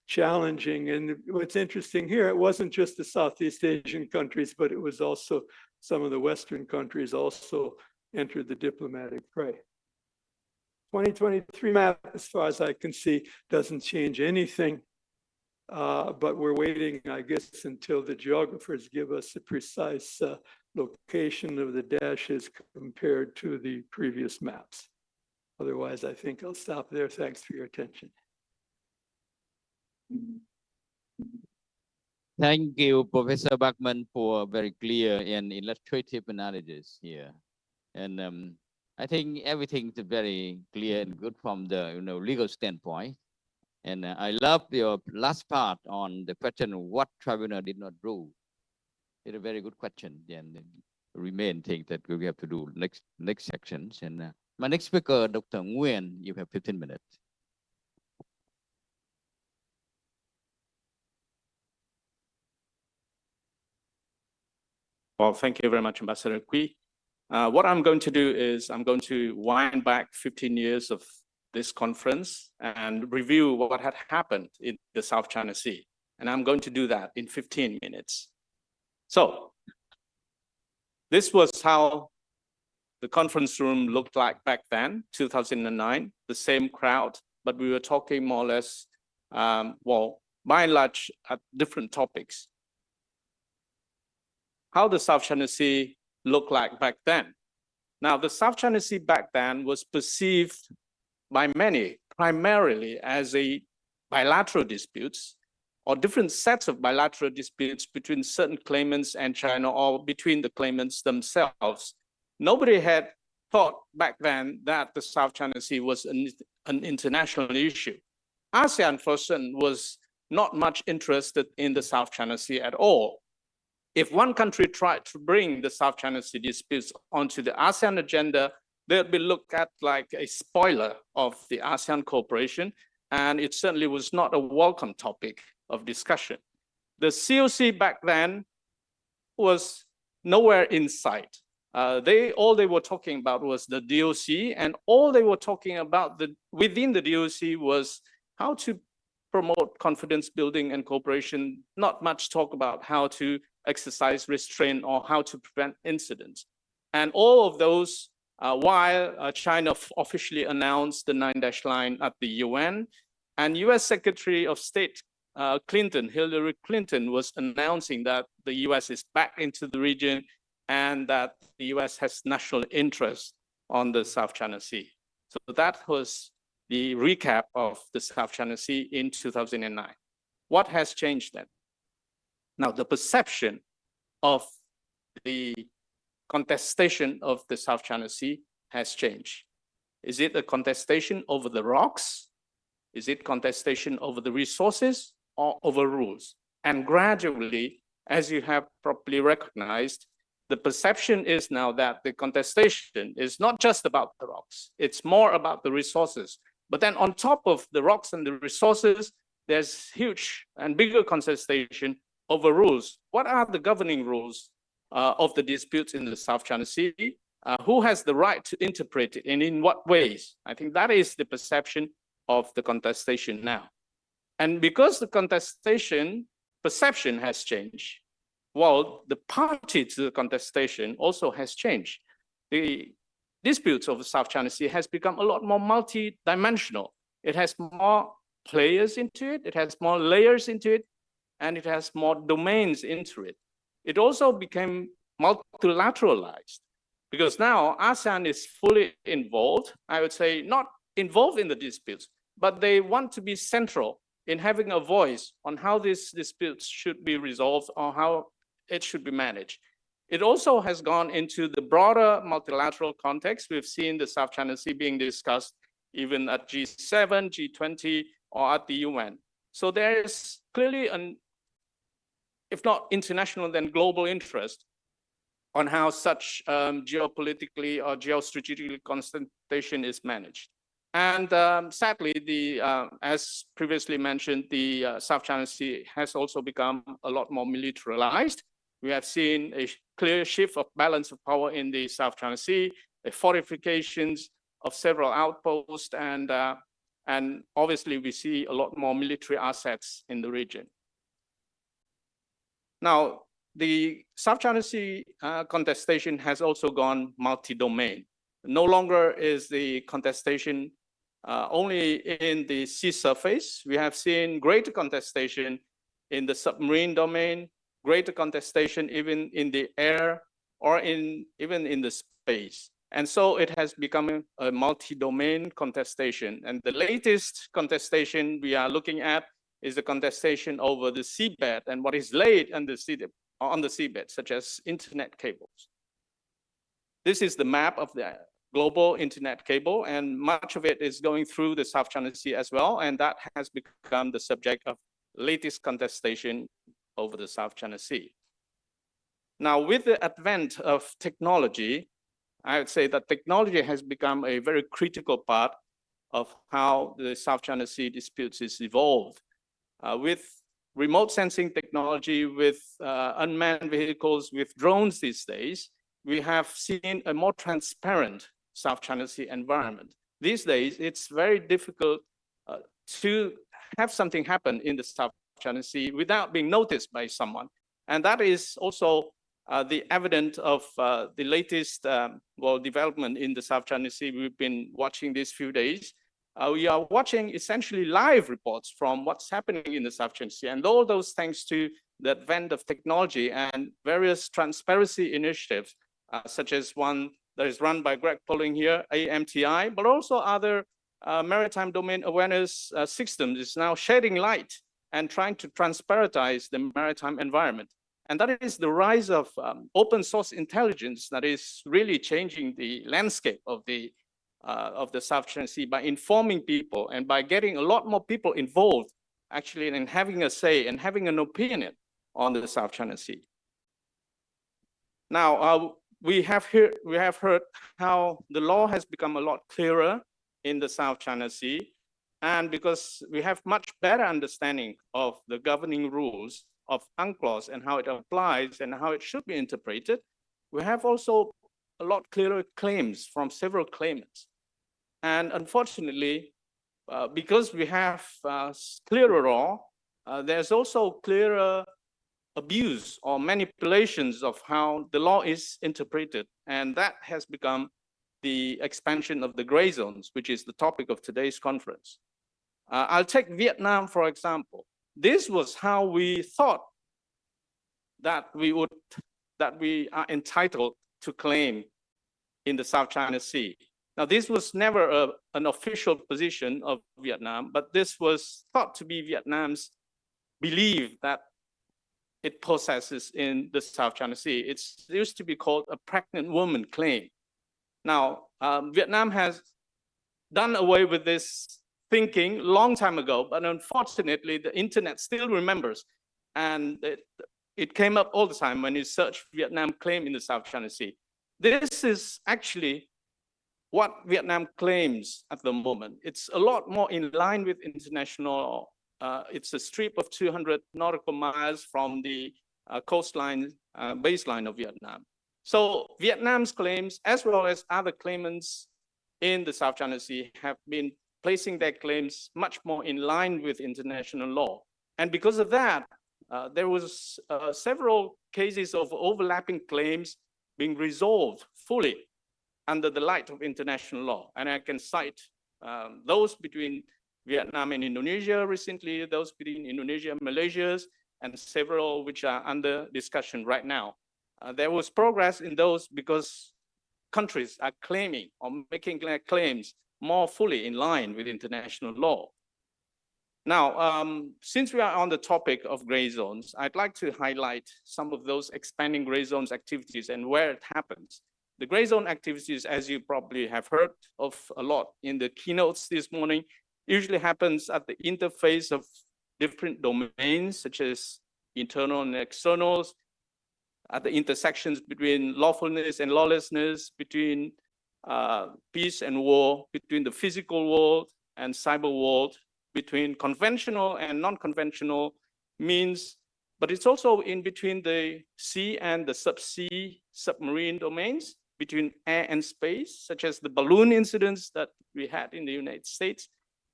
challenging. And what's interesting here, it wasn't just the Southeast Asian countries, but it was also some of the Western countries also entered the diplomatic fray. 2023 map, as far as I can see, doesn't change anything. But we're waiting, I guess, until the geographers give us a precise location of the dashes compared to the previous maps. Otherwise, I think I'll stop there. Thanks for your attention. Thank you, Professor Bachman, for a very clear and illustrative analysis here. And I think everything is very clear and good from the legal standpoint. And I love your last part on the question of what tribunal did not rule. It's a very good question. And remain things that we have to do next sections. And my next speaker, Dr. Nguyen, you have 15 minutes. Well, thank you very much, Ambassador Kui. What I'm going to do is I'm going to wind back 15 years of this conference and review what had happened in the South China Sea. And I'm going to do that in 15 minutes. So this was how the conference room looked like back then, 2009, the same crowd, but we were talking more or less, well, by and large, at different topics. How the South China Sea looked like back then. Now, the South China Sea back then was perceived by many primarily as a bilateral disputes or different sets of bilateral disputes between certain claimants and China or between the claimants themselves. Nobody had thought back then that the South China Sea was an international issue. ASEAN, for certain, was not much interested in the South China Sea at all. If one country tried to bring the South China Sea disputes onto the ASEAN agenda, they'd be looked at like a spoiler of the ASEAN cooperation, and it certainly was not a welcome topic of discussion. The COC back then was nowhere in sight. All they were talking about was the DOC, and all they were talking about within the DOC was how to promote confidence building and cooperation, not much talk about how to exercise restraint or how to prevent incidents. And all of those, while China officially announced the 9-dash line at the UN, and US Secretary of State Hillary Clinton was announcing that the US is back into the region and that the US has national interest on the South China Sea. So that was the recap of the South China Sea in 2009. What has changed then? Now, the perception of the contestation of the South China Sea has changed. Is it a contestation over the rocks? Is it contestation over the resources or over rules? And gradually, as you have properly recognized, the perception is now that the contestation is not just about the rocks, it's more about the resources. But then on top of the rocks and the resources, there's huge and bigger contestation over rules. What are the governing rules of the disputes in the South China Sea? Who has the right to interpret it and in what ways? I think that is the perception of the contestation now. And because the contestation perception has changed, well, the party to the contestation also has changed. The disputes of the South China Sea has become a lot more multi-dimensional. It has more players into it, it has more layers into it, and it has more domains into it. It also became multilateralized because now ASEAN is fully involved. I would say not involved in the disputes, but they want to be central in having a voice on how these disputes should be resolved or how it should be managed. It also has gone into the broader multilateral context. We've seen the South China Sea being discussed even at G7, G20, or at the UN. So there is clearly an, if not international, then global interest on how such geopolitically or geostrategically contestation is managed. And sadly, as previously mentioned, the South China Sea has also become a lot more militarized. We have seen a clear shift of balance of power in the South China Sea, the fortifications of several outposts, and obviously we see a lot more military assets in the region. Now, the South China Sea contestation has also gone multi-domain. No longer is the contestation only in the sea surface. We have seen greater contestation in the submarine domain, greater contestation even in the air or even in the space. And so it has become a multi-domain contestation. And the latest contestation we are looking at is the contestation over the seabed and what is laid on the seabed, such as internet cables. This is the map of the global internet cable, and much of it is going through the South China Sea as well, and that has become the subject of latest contestation over the South China Sea. Now, with the advent of technology, I would say that technology has become a very critical part of how the South China Sea disputes is evolved. With remote sensing technology, with unmanned vehicles, with drones these days, we have seen a more transparent South China Sea environment. These days, it's very difficult to have something happen in the South China Sea without being noticed by someone. And that is also the evidence of the latest development in the South China Sea. We've been watching these few days. We are watching essentially live reports from what's happening in the South China Sea, and all those thanks to the advent of technology and various transparency initiatives, such as one that is run by Greg Polling here, AMTI, but also other maritime domain awareness systems is now shedding light and trying to transparentize the maritime environment. And that is the rise of open source intelligence that is really changing the landscape of the South China Sea by informing people and by getting a lot more people involved actually in having a say and having an opinion on the South China Sea. Now, we have heard how the law has become a lot clearer in the South China Sea, and because we have much better understanding of the governing rules of UNCLOS and how it applies and how it should be interpreted, we have also a lot clearer claims from several claimants. And unfortunately, because we have clearer law, there's also clearer abuse or manipulations of how the law is interpreted. And that has become the expansion of the gray zones, which is the topic of today's conference. I'll take Vietnam, for example. This was how we thought that we are entitled to claim in the South China Sea. Now, this was never an official position of Vietnam, but this was thought to be Vietnam's belief that it possesses in the South China Sea. It used to be called a pregnant woman claim. Now, Vietnam has done away with this thinking long time ago, but unfortunately, the internet still remembers. And it came up all the time when you search Vietnam claim in the South China Sea. This is actually what Vietnam claims at the moment. It's a lot more in line with international law. It's a strip of 200 nautical miles from the coastline baseline of Vietnam. So Vietnam's claims, as well as other claimants in the South China Sea, have been placing their claims much more in line with international law. And because of that, there was several cases of overlapping claims being resolved fully under the light of international law. And I can cite those between Vietnam and Indonesia recently, those between Indonesia and Malaysia, and several which are under discussion right now. There was progress in those because countries are claiming or making their claims more fully in line with international law. Now, since we are on the topic of gray zones, I'd like to highlight some of those expanding gray zones activities and where it happens. The gray zone activities, as you probably have heard of a lot in the keynotes this morning, usually happens at the interface of different domains, such as internal and externals, at the intersections between lawfulness and lawlessness, between peace and war, between the physical world and cyber world, between conventional and non-conventional means, but it's also in between the sea and the subsea submarine domains, between air and space, such as the balloon incidents that we had in the United States,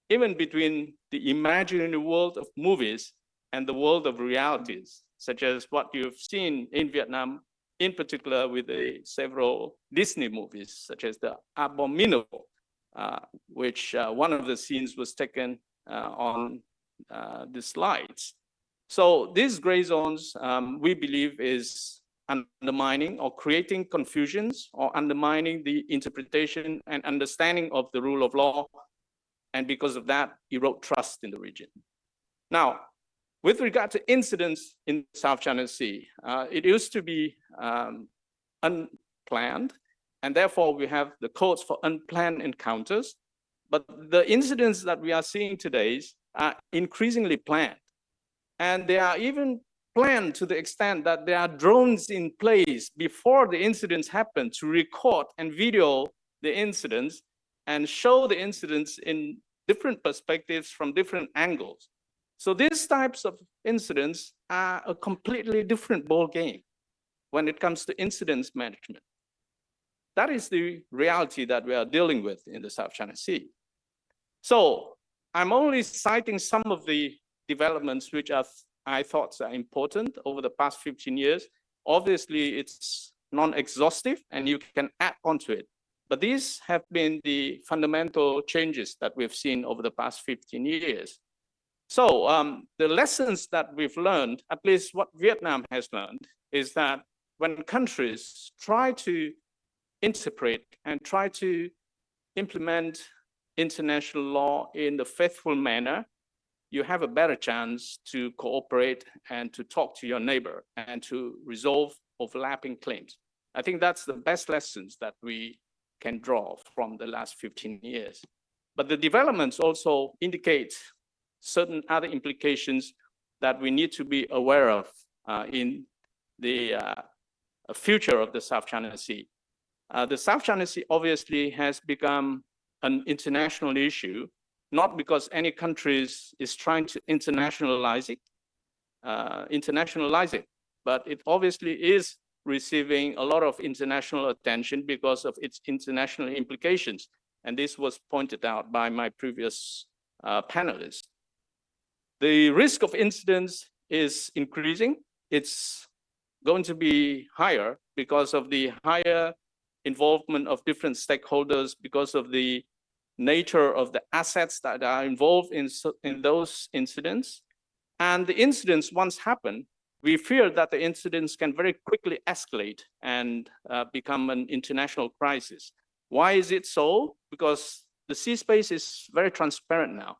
even between the imaginary world of movies and the world of realities, such as what you've seen in Vietnam, in particular with the several Disney movies, such as The Abominable, which one of the scenes was taken on the slides. So these gray zones, we believe, is undermining or creating confusions or undermining the interpretation and understanding of the rule of law, and because of that, erode trust in the region. Now, with regard to incidents in South China Sea, it used to be unplanned, and therefore we have the codes for unplanned encounters. But the incidents that we are seeing today are increasingly planned. And they are even planned to the extent that there are drones in place before the incidents happen to record and video the incidents and show the incidents in different perspectives from different angles. So these types of incidents are a completely different ball game when it comes to incidents management. That is the reality that we are dealing with in the South China Sea. So I'm only citing some of the developments which I thought are important over the past 15 years. Obviously, it's non-exhaustive and you can add onto it. But these have been the fundamental changes that we've seen over the past 15 years. So the lessons that we've learned, at least what Vietnam has learned, is that when countries try to interpret and try to implement international law in a faithful manner, you have a better chance to cooperate and to talk to your neighbor and to resolve overlapping claims. I think that's the best lessons that we can draw from the last 15 years. But the developments also indicate certain other implications that we need to be aware of in the future of the South China Sea. The South China Sea obviously has become an international issue, not because any country is trying to internationalize it, but it obviously is receiving a lot of international attention because of its international implications. And this was pointed out by my previous panelists. The risk of incidents is increasing. It's going to be higher because of the higher involvement of different stakeholders, because of the nature of the assets that are involved in those incidents. And the incidents once happen, we fear that the incidents can very quickly escalate and become an international crisis. Why is it so? Because the sea space is very transparent now,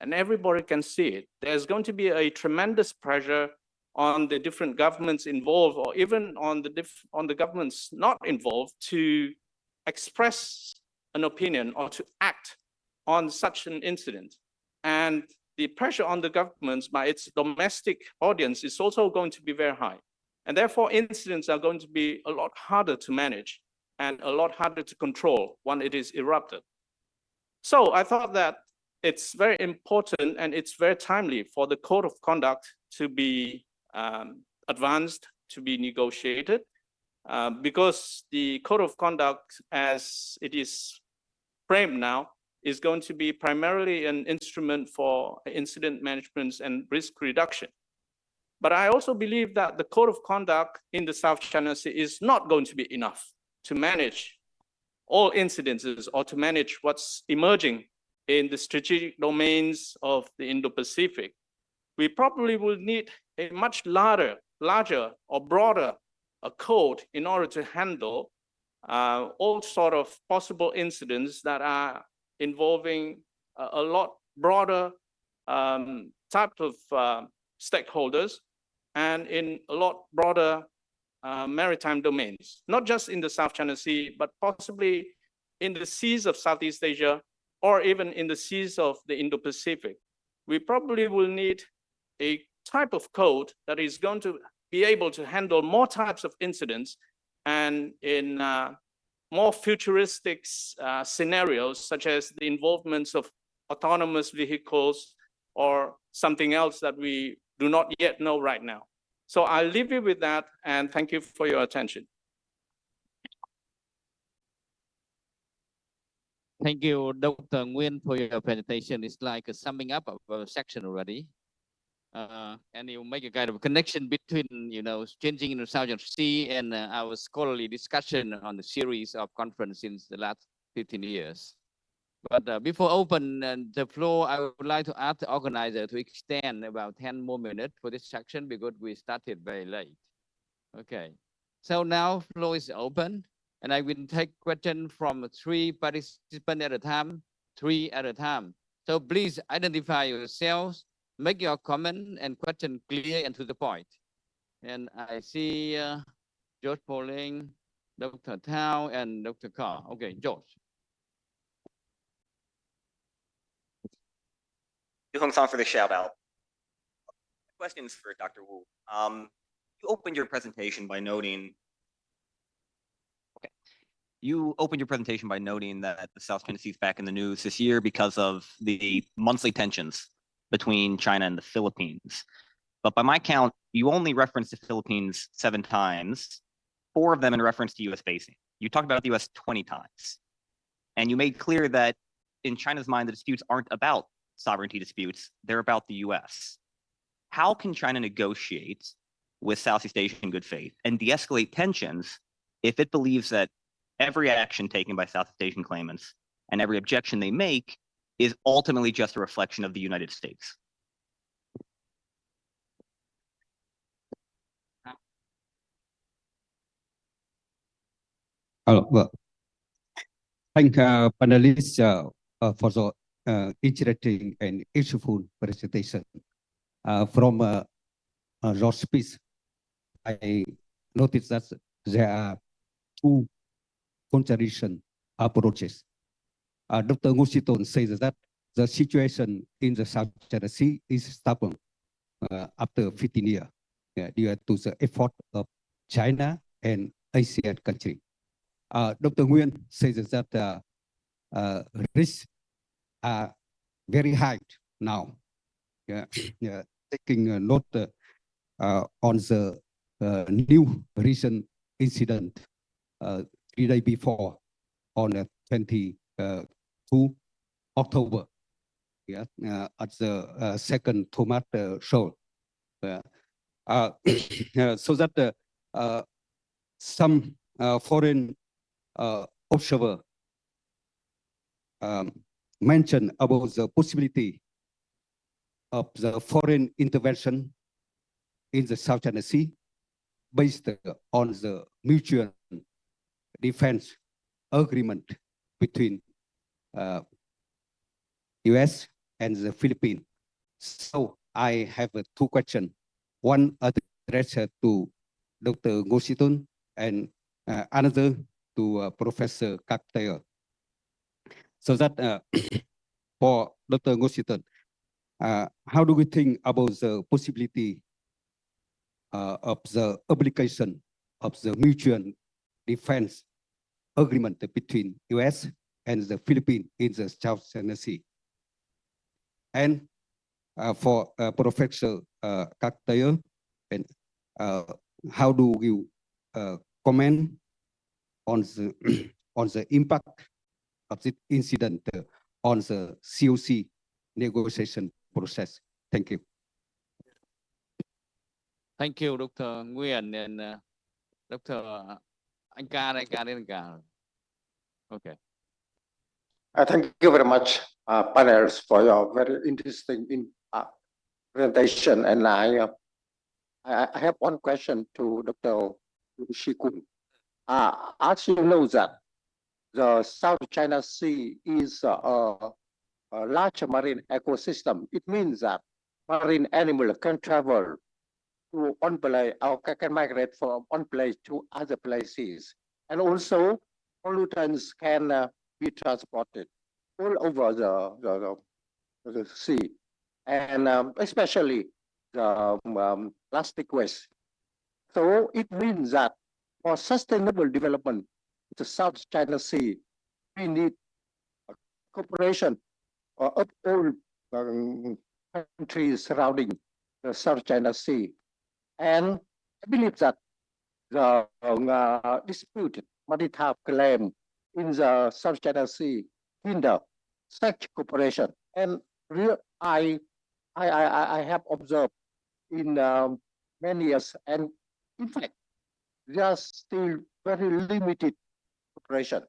and everybody can see it. There's going to be a tremendous pressure on the different governments involved, or even on the governments not involved, to express an opinion or to act on such an incident. And the pressure on the governments by its domestic audience is also going to be very high. And therefore, incidents are going to be a lot harder to manage and a lot harder to control when it is erupted. So I thought that it's very important and it's very timely for the code of conduct to be advanced, to be negotiated, because the code of conduct, as it is framed now, is going to be primarily an instrument for incident management and risk reduction. But I also believe that the code of conduct in the South China Sea is not going to be enough to manage all incidences or to manage what's emerging in the strategic domains of the Indo-Pacific. We probably will need a much larger or broader code in order to handle all sort of possible incidents that are involving a lot broader type of stakeholders and in a lot broader maritime domains, not just in the South China Sea, but possibly in the seas of Southeast Asia or even in the seas of the Indo-Pacific. We probably will need a type of code that is going to be able to handle more types of incidents and in more futuristic scenarios, such as the involvement of autonomous vehicles or something else that we do not yet know right now. So I'll leave you with that, and thank you for your attention. Thank you, Dr. Nguyen, for your presentation. It's like a summing up of a section already. And you make a kind of connection between, changing in the South China Sea and our scholarly discussion on the series of conferences since the last 15 years. But before open the floor, I would like to ask the organizer to extend about 10 more minutes for this section because we started very late. Okay. So now floor is open and I will take question from 3 participants at a time, 3 at a time. So please identify yourselves, make your comment and question clear and to the point. And I see George Pauling, Dr. Tao, and Dr. Carr. Okay, George. Yu Hong Song for the shout out. Questions for Dr. Wu. You opened your presentation by noting. Okay. You opened your presentation by noting that the South China Sea is back in the news this year because of the monthly tensions between China and the Philippines. But by my count, you only referenced the Philippines 7 times, 4 of them in reference to US basing. You talked about the US 20 times. And you made clear that in China's mind, the disputes aren't about sovereignty disputes, they're about the US. How can China negotiate with Southeast Asia in good faith and de-escalate tensions if it believes that every action taken by Southeast Asian claimants and every objection they make is ultimately just a reflection of the United States? Well, thank panelists for the interesting and useful presentation. From your speech, I noticed that there are 2 contradiction approaches. Dr. Ngusiton says that the situation in the South China Sea is stable after 15 years due to the effort of China and ASEAN countries. Dr. Nguyen says that risks are very high now. Taking a note on the new recent incident 3 days before on 22 October at the second tomato show. So that some foreign observer mentioned about the possibility of the foreign intervention in the South China Sea based on the mutual defense agreement between US and the Philippines. So I have 2 questions. One addressed to Dr. Ngositon and another to Professor Kaktayo. So that for Dr. Ngositon, how do we think about the possibility of the obligation of the mutual defense agreement between US and the Philippines in the South China Sea? And for Professor Kaktayo, and how do you comment on the on the impact of this incident on the COC negotiation process? Thank you. Thank you, Dr. Nguyen and Dr. Anka. Okay. Thank you very much, panelists, for your very interesting presentation. And I have one question to Dr. Shikun. As you know that the South China Sea is a large marine ecosystem. It means that marine animals can travel to one place or can migrate from one place to other places. And also pollutants can be transported all over the sea. And especially the plastic waste. So it means that for sustainable development, the South China Sea, we need cooperation of all countries surrounding the South China Sea. And I believe that the disputed maritime claim in the South China Sea hinder such cooperation. And I have observed in many years, and in fact, there are still very limited cooperation.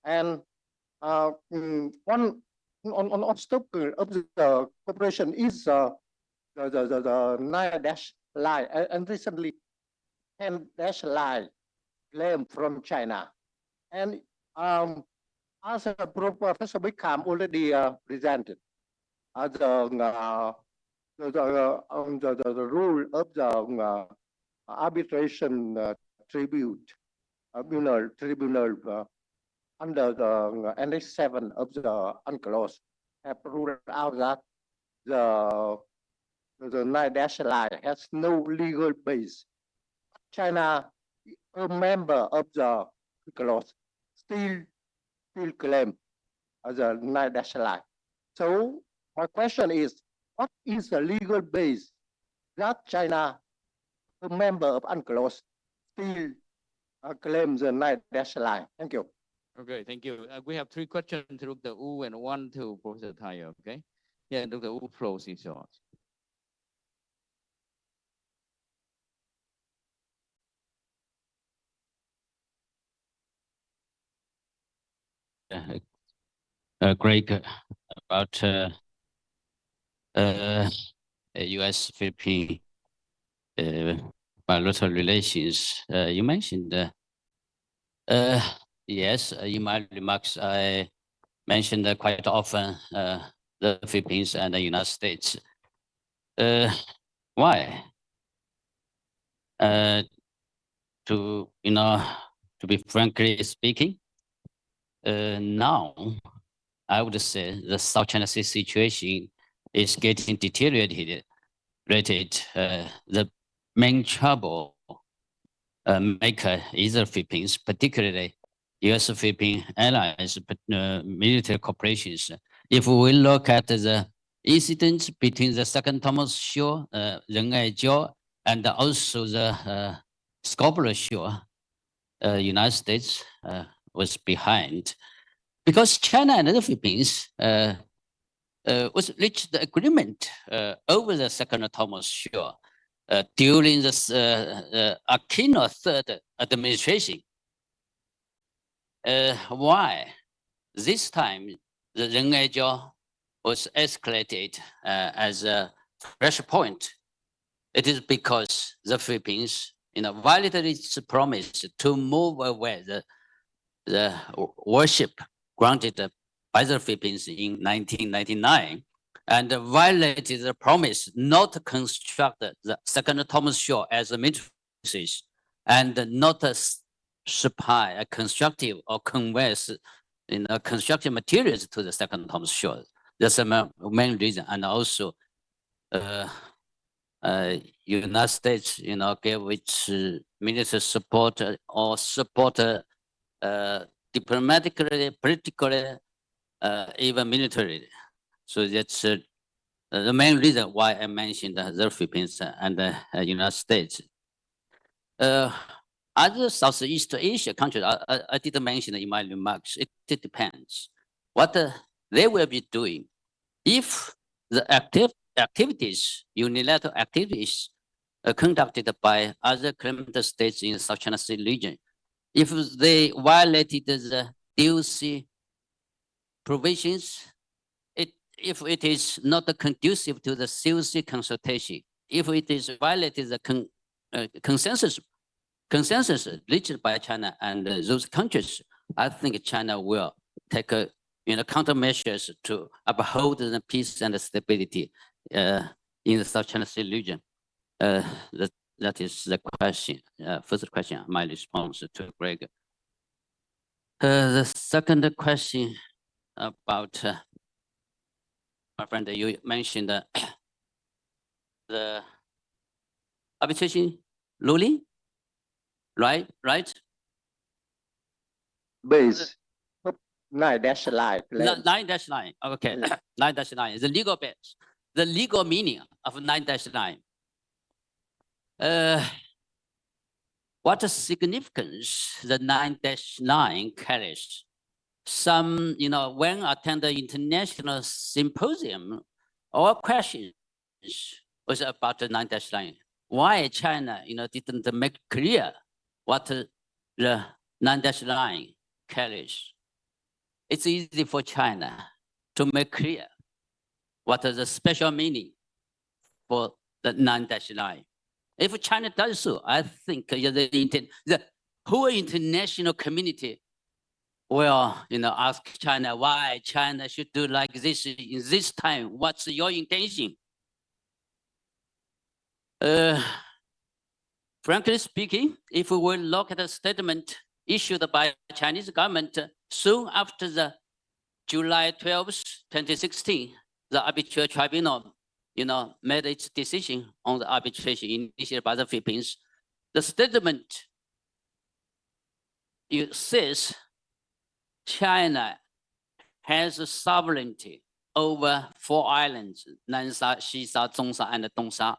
And one on scope of the cooperation is the 9 dash line and recently 10 dash line claim from China. And as Professor Wickham already presented, the rule of the arbitration tribunal under the Annex 7 of the UNCLOS have ruled out that the 9 dash line has no legal base. China, a member of the UNCLOS, still claim the 9 dash line. So my question is, what is the legal base that China, a member of UNCLOS, still claim the 9 dash line? Thank you. Okay, thank you. We have 3 questions to Dr. Wu and 1 to Professor Thayer, okay? Yeah, Dr. Wu, floor is yours. Greg, about U.S.-Philippine bilateral relations. You mentioned, yes, in my remarks, I mentioned quite often the Philippines and the United States. Why? To be frankly speaking, now I would say the South China Sea situation is getting deteriorated. The main trouble maker is the Philippines, particularly U.S.-Philippine allies, military corporations. If we look at the incidents between the Second Thomas Shore, Renaijiao, and also the Scarborough Shore, United States was behind, because China and the Philippines was reached the agreement over the Second Thomas Shore during this Aquino third administration. Why? This time, the Renaijiao was escalated as a pressure point. It is because the Philippines, violated its promise to move away the worship granted by the Philippines in 1999, and violated the promise not to construct the Second Thomas Shore as a military base, and not supply a constructive or conveys construction materials to the Second Thomas Shore. That's the main reason. And also, United States, gave its military support or support diplomatically, politically, even militarily. So that's the main reason why I mentioned the Philippines and the United States. Other Southeast Asia countries, I didn't mention in my remarks. It depends what they will be doing. If the activities, unilateral activities, conducted by other claimant states in the South China Sea region, if they violated the DOC provisions, if it is not conducive to the COC consultation, if it is violated the consensus reached by China and those countries, I think China will take countermeasures to uphold the peace and stability in the South China Sea region. That is the question. First question, my response to Greg. The second question about my friend, you mentioned the arbitration ruling, right? Base 9 dash line. 9-9. Okay, 9-9 is the legal base. The legal meaning of 9-9. What significance the 9-9 carries? Some, when attend the international symposium, all questions was about the 9-9. Why China, didn't make clear what the 9-9 carries? it's easy for China to make clear what is the special meaning for the 9-line. If China does so, I think the whole international community will, ask China why China should do like this in this time. What's your intention? Frankly speaking, if we will look at the statement issued by Chinese government soon after the July 12th, 2016, the arbitral tribunal, made its decision on the arbitration initiated by the Philippines. The statement says China has sovereignty over 4 islands, Nansha, Xisha, Zongsha, and Dongsha.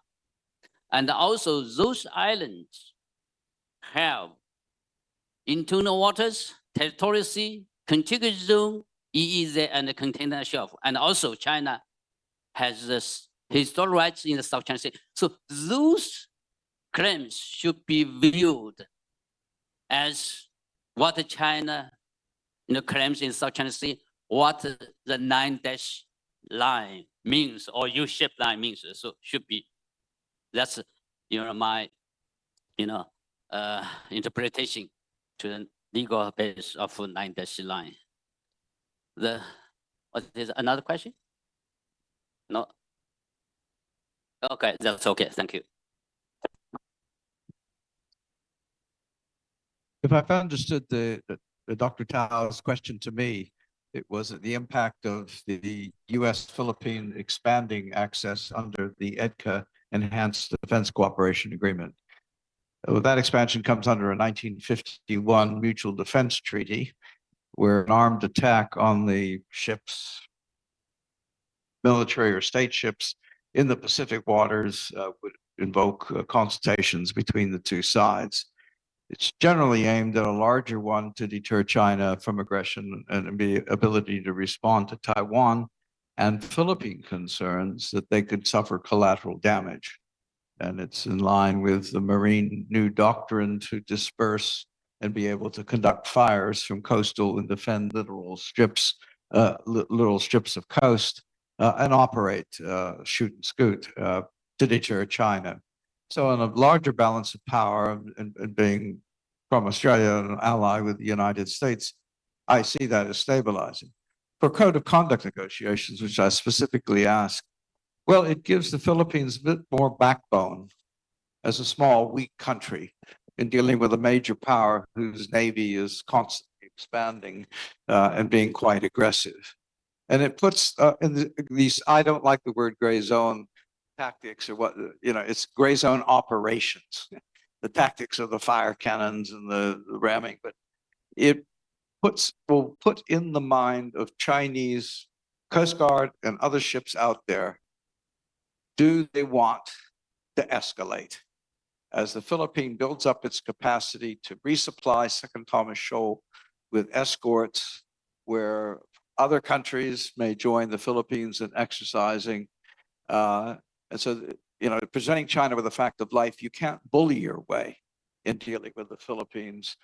And also those islands have internal waters, territorial sea, contiguous zone, EEZ, and the container shelf. And also China has this historic rights in the South China Sea. So those claims should be viewed as what China claims in South China Sea, what the 9-line means or U-shaped line means. So should be, that's my interpretation to the legal base of 9-line. What is another question? No. Okay, that's okay. Thank you. If I've understood the Dr. Tao's question to me, it was the impact of the U.S.-Philippine expanding access under the EDCA Enhanced Defense Cooperation Agreement. That expansion comes under a 1951 Mutual Defense Treaty, where an armed attack on the ships, military or state ships in the Pacific waters would invoke consultations between the two sides. It's generally aimed at a larger one to deter China from aggression and the ability to respond to Taiwan and Philippine concerns that they could suffer collateral damage. And it's in line with the Marine New Doctrine to disperse and be able to conduct fires from coastal and defend littoral strips of coast and operate shoot and scoot to deter China. So in a larger balance of power and being from Australia an ally with the United States, I see that as stabilizing. For code of conduct negotiations, which I specifically asked, well, it gives the Philippines a bit more backbone as a small, weak country in dealing with a major power whose navy is constantly expanding and being quite aggressive. And it puts in these, I don't like the word gray zone tactics or what, it's gray zone operations, the tactics of the fire cannons and the ramming, but it will put in the mind of Chinese Coast Guard and other ships out there, do they want to escalate? As the Philippines builds up its capacity to resupply Second Thomas Shoal with escorts, where other countries may join the Philippines in exercising. And so, presenting China with a fact of life, you can't bully your way in dealing with the Philippines.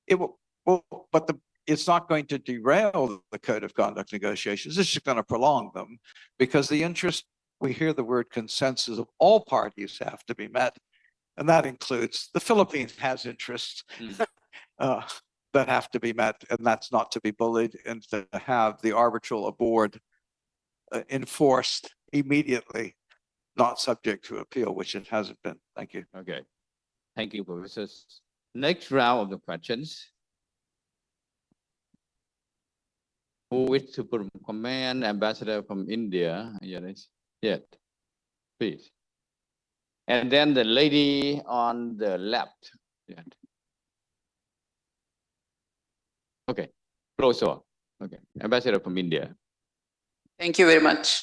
It will, but it's not going to derail the code of conduct negotiations. It's just going to prolong them because the interest, we hear the word consensus of all parties have to be met. And that includes the Philippines has interests that have to be met, and that's not to be bullied, and to have the arbitral award enforced immediately, not subject to appeal, which it hasn't been. Thank you. Okay. Thank you, Professor. Next round of the questions. Who wish to comment? Ambassador from India. Yes, please. And then the lady on the left. Yeah. Okay, closer. Okay, Ambassador from India. Thank you very much.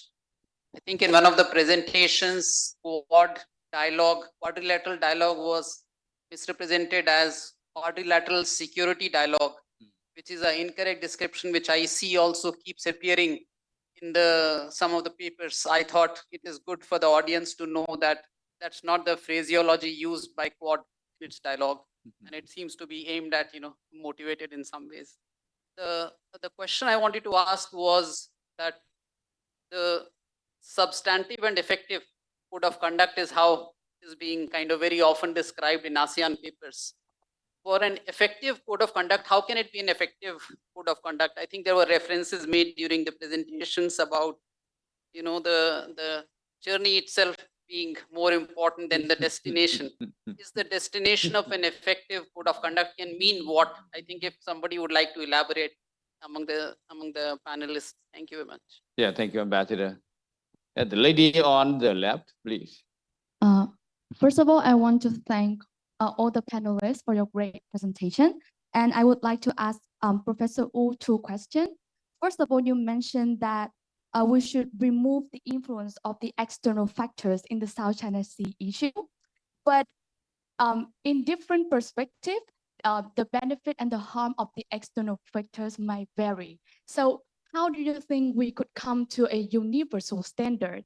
I think in one of the presentations, quadrilateral dialogue was misrepresented as quadrilateral security dialogue, which is an incorrect description, which I see also keeps appearing in some of the papers. I thought it is good for the audience to know that that's not the phraseology used by Quad in its dialogue, and it seems to be aimed at, motivated in some ways. the question I wanted to ask was that the substantive and effective code of conduct is how is being kind of very often described in ASEAN papers. For an effective code of conduct, how can it be an effective code of conduct? I think there were references made during the presentations about, you know, the journey itself being more important than the destination. Is the destination of an effective code of conduct can mean what? I think if somebody would like to elaborate among the panelists. Thank you very much. Yeah, thank you, Ambassador. The lady on the left, please. First of all, I want to thank all the panelists for your great presentation. And I would like to ask Professor Wu two questions. First of all, you mentioned that we should remove the influence of the external factors in the South China Sea issue. But in different perspectives, the benefit and the harm of the external factors might vary. So how do you think we could come to a universal standard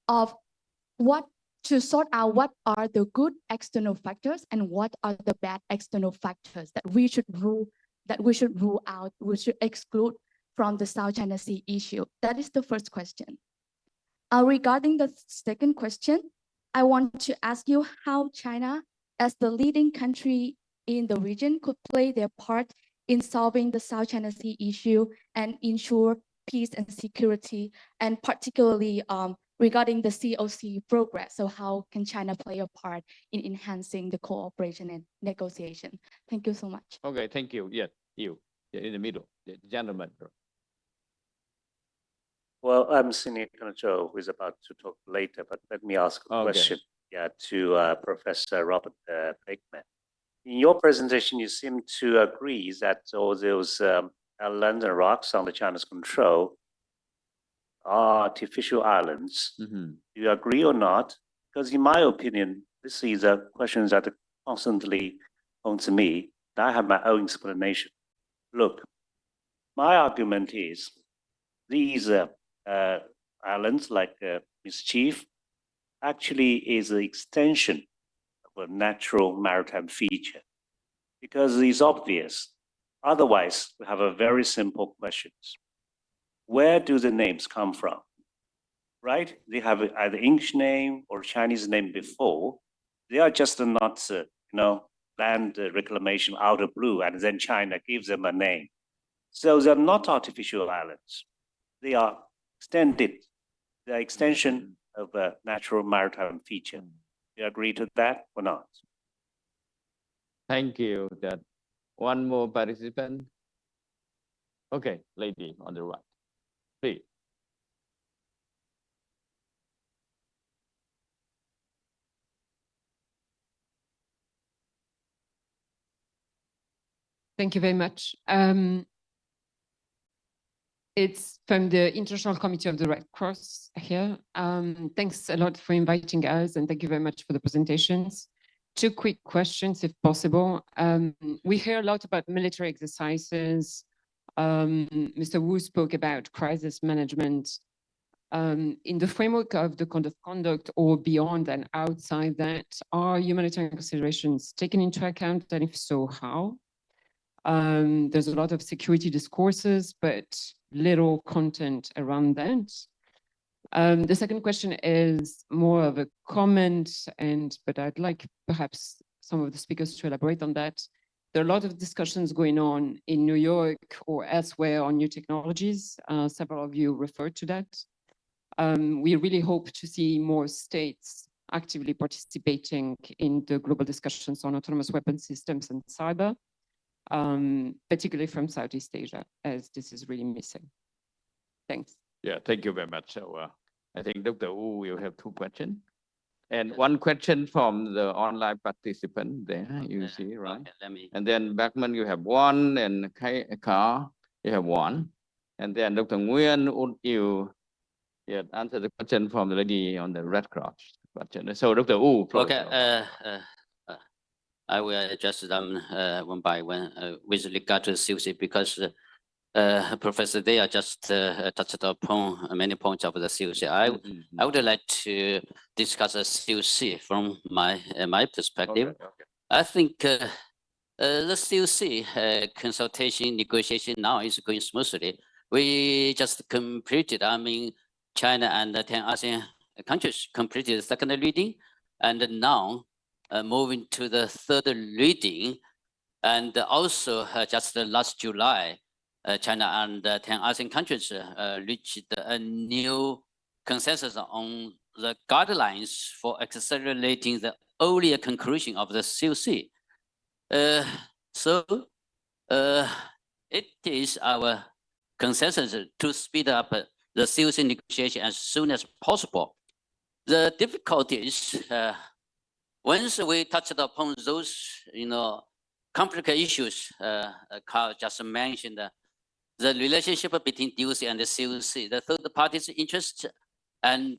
of what to sort out what are the good external factors and what are the bad external factors that we should rule out, we should exclude from the South China Sea issue? That is the first question. Regarding the second question, I want to ask you how China, as the leading country in the region, could play their part in solving the South China Sea issue and ensure peace and security, and particularly regarding the COC progress. So how can China play a part in enhancing the cooperation and negotiation? Thank you so much. Okay, thank you. Yeah, you. Yeah, in the middle, the gentleman. Well, I'm Sinead Kanacho, who is about to talk later, but let me ask a question to Professor Robert Bakeman. In your presentation, you seem to agree that all those islands and rocks under China's control are artificial islands. Mm-hmm. Do you agree or not? Because in my opinion, this is a question that constantly comes to me. I have my own explanation. Look, my argument is these islands, like Mischief, actually is an extension of a natural maritime feature, because it's obvious. Otherwise, we have a very simple questions. Where do the names come from? Right? They have either English name or Chinese name before. They are just not, land reclamation out of blue, and then China gives them a name. So they're not artificial islands. They are extended. They're extension of a natural maritime feature. Do you agree to that or not? Thank you. That one more participant. Okay, lady on the right, please. Thank you very much. It's from the International Committee of the Red Cross here. Thanks a lot for inviting us, and thank you very much for the presentations. Two quick questions, if possible. We hear a lot about military exercises. Mr. Wu spoke about crisis management. In the framework of the code of conduct or beyond and outside that, are humanitarian considerations taken into account, and if so, how? There's a lot of security discourses, but little content around that. The second question is more of a comment, but I'd like perhaps some of the speakers to elaborate on that. There are a lot of discussions going on in New York or elsewhere on new technologies. Several of you referred to that. We really hope to see more states actively participating in the global discussions on autonomous weapon systems and cyber. Particularly from Southeast Asia, as this is really missing. Thanks. Yeah, thank you very much. So I think Dr. Wu will have two questions. And one question from the online participant there, you see, right? Okay, and then Beckman, you have one, and Carr, you have one. And then Dr. Nguyen, would you answer the question from the lady on the Red Cross question? So Dr. Wu. Okay, I will address them one by one with regard to COC, because Professor They just touched upon many points of the COC. I would like to discuss the COC from my perspective. Okay. I think The COC consultation negotiation now is going smoothly. We just completed, China and the 10 ASEAN countries completed the second reading, and now moving to the third reading. And also just last July, China and 10 ASEAN countries reached a new consensus on the guidelines for accelerating the earlier conclusion of the COC. So it is our consensus to speed up the COC negotiation as soon as possible. The difficulty is once we touched upon those, complicated issues, Carl just mentioned, the relationship between DOC and the COC, the third party's interest, and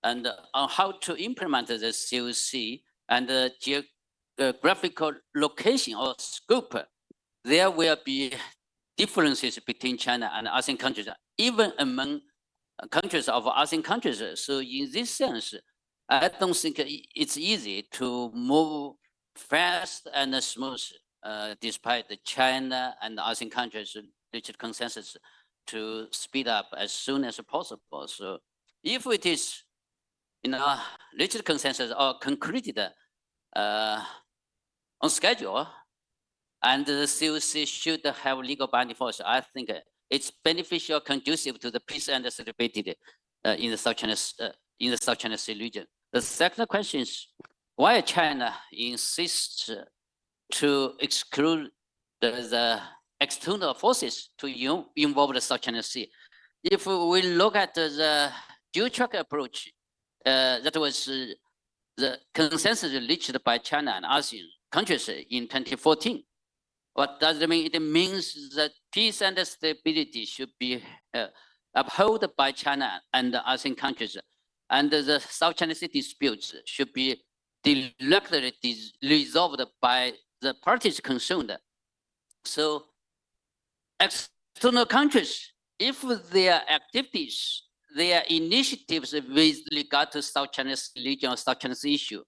on how to implement the COC and the geographical location or scope, there will be differences between China and ASEAN countries, even among countries of ASEAN countries. So in this sense, I don't think it's easy to move fast and smooth, despite the China and the ASEAN countries reached consensus to speed up as soon as possible. So if it is, reached consensus or concluded on schedule, and the COC should have legal binding force, I think it's beneficial, conducive to the peace and stability in the South China Sea region. The second question is why China insists to exclude the external forces to involve the South China Sea. If we look at the dual track approach, that was the consensus reached by China and ASEAN countries in 2014. What does it mean? It means that peace and stability should be upheld by China and the ASEAN countries, and the South China Sea disputes should be directly resolved by the parties concerned. So external countries, if their activities, their initiatives with regard to South China Sea region or South China Sea issue,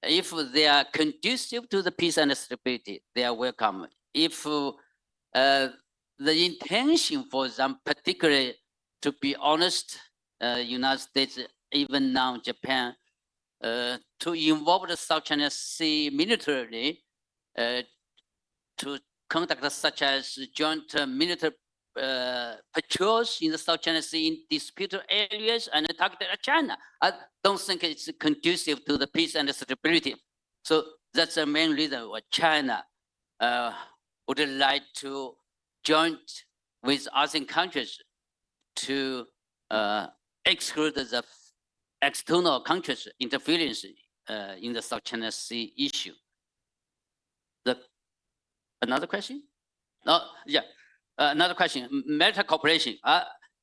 if they are conducive to the peace and stability, they are welcome. If the intention for them, particularly, to be honest, United States, even now Japan, to involve the South China Sea militarily, to conduct such as joint military patrols in the South China Sea in disputed areas and targeted at China, I don't think it's conducive to the peace and stability. So that's the main reason why China would like to join with ASEAN countries to exclude the external countries' interference in the South China Sea issue. Another question? No, yeah. Another question, military cooperation.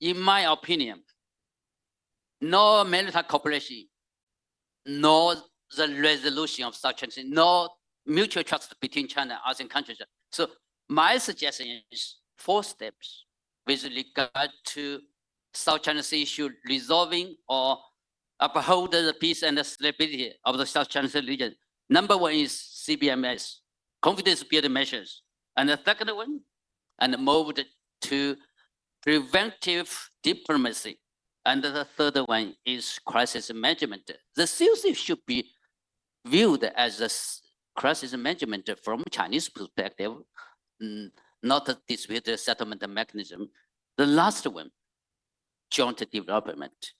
In my opinion, no military cooperation, no the resolution of South China Sea, no mutual trust between China and ASEAN countries. So my suggestion is 4 steps with regard to South China Sea issue resolving or uphold the peace and the stability of the South China Sea region. Number 1 is CBMS, confidence building measures. And the second one, and moved to preventive diplomacy. And the third one is crisis management. The COC should be viewed as a crisis management from Chinese perspective, not a dispute settlement mechanism. The last one, joint development.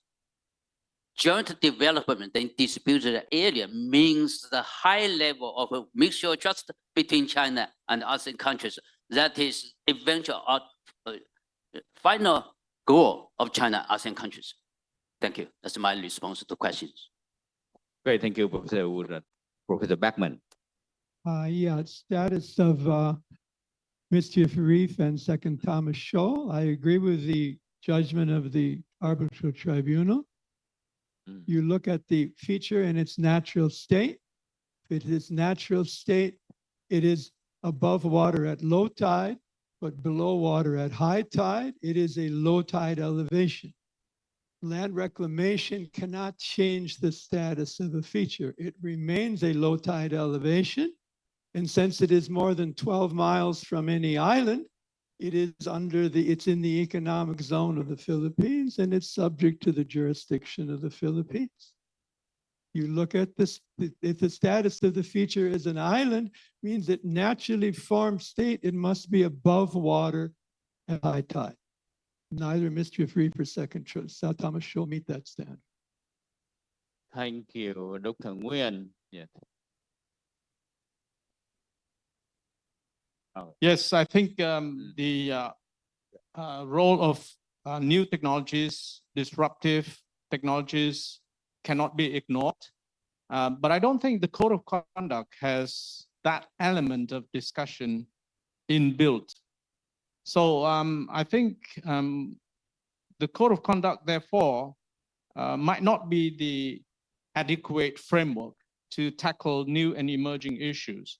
Joint development in disputed area means the high level of mutual trust between China and ASEAN countries. That is eventual final goal of China ASEAN countries. Thank you. That's my response to questions. Great, thank you, Professor Wood. Professor Beckman. Yeah, status of mischief reef and Second Thomas Shoal. I agree with the judgment of the arbitral tribunal. You look at the feature in its natural state. If it is natural state, it is above water at low tide, but below water at high tide. It is a low tide elevation. Land reclamation cannot change the status of a feature. It remains a low tide elevation. And since it is more than 12 miles from any island, it's in the economic zone of the Philippines, and it's subject to the jurisdiction of the Philippines. You look at this, if the status of the feature is an island, means that naturally formed state, it must be above water at high tide. Neither Mystery of Reaper second choice. South Thomas Shoal meet that standard. Thank you, Dr. Nguyen. Yeah. Yes, I think the role of new technologies, disruptive technologies cannot be ignored. But I don't think the code of conduct has that element of discussion inbuilt. So I think the code of conduct, therefore, might not be the adequate framework to tackle new and emerging issues.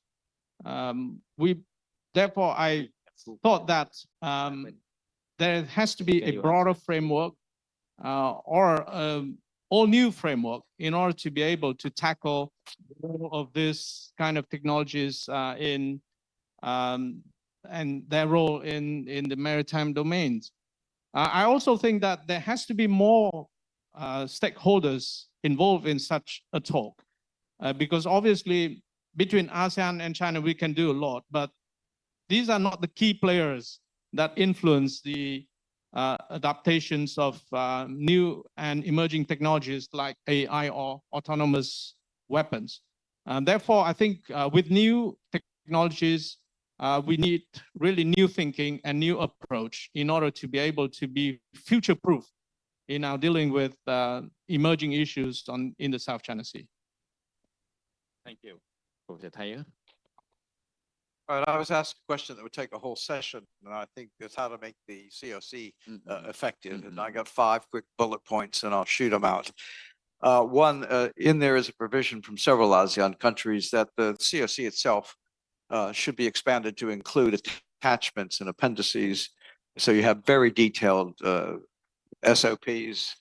Therefore, I thought that there has to be a broader framework or all new framework in order to be able to tackle all of this kind of technologies and their role in the maritime domains. I also think that there has to be more stakeholders involved in such a talk, because obviously between ASEAN and China, we can do a lot, but these are not the key players that influence the adaptations of new and emerging technologies like AI or autonomous weapons. Therefore, I think with new technologies, we need really new thinking and new approach in order to be able to be future-proof in our dealing with emerging issues in the South China Sea. Thank you. Professor Thayer. All right, I was asked a question that would take a whole session, and I think it's how to make the COC effective. And I got 5 quick bullet points, and I'll shoot them out. One, in there is a provision from several ASEAN countries that the COC itself should be expanded to include attachments and appendices. So you have very detailed SOPs,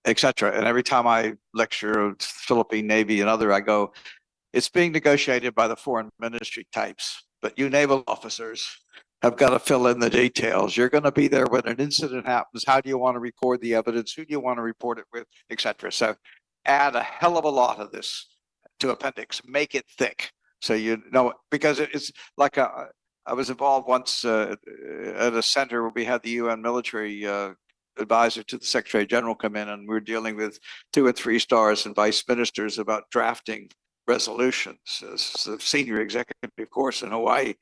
etc. And every time I lecture Philippine Navy and other, I go, it's being negotiated by the foreign ministry types, but you naval officers have got to fill in the details. You're going to be there when an incident happens. How do you want to record the evidence? Who do you want to report it with, etc. So add a hell of a lot of this to appendix, make it thick. So you know, because it's like I was involved once at a center where we had the UN military advisor to the Secretary General come in, and we're dealing with 2 and 3 stars and vice ministers about drafting resolutions as the senior executive course in Hawaii.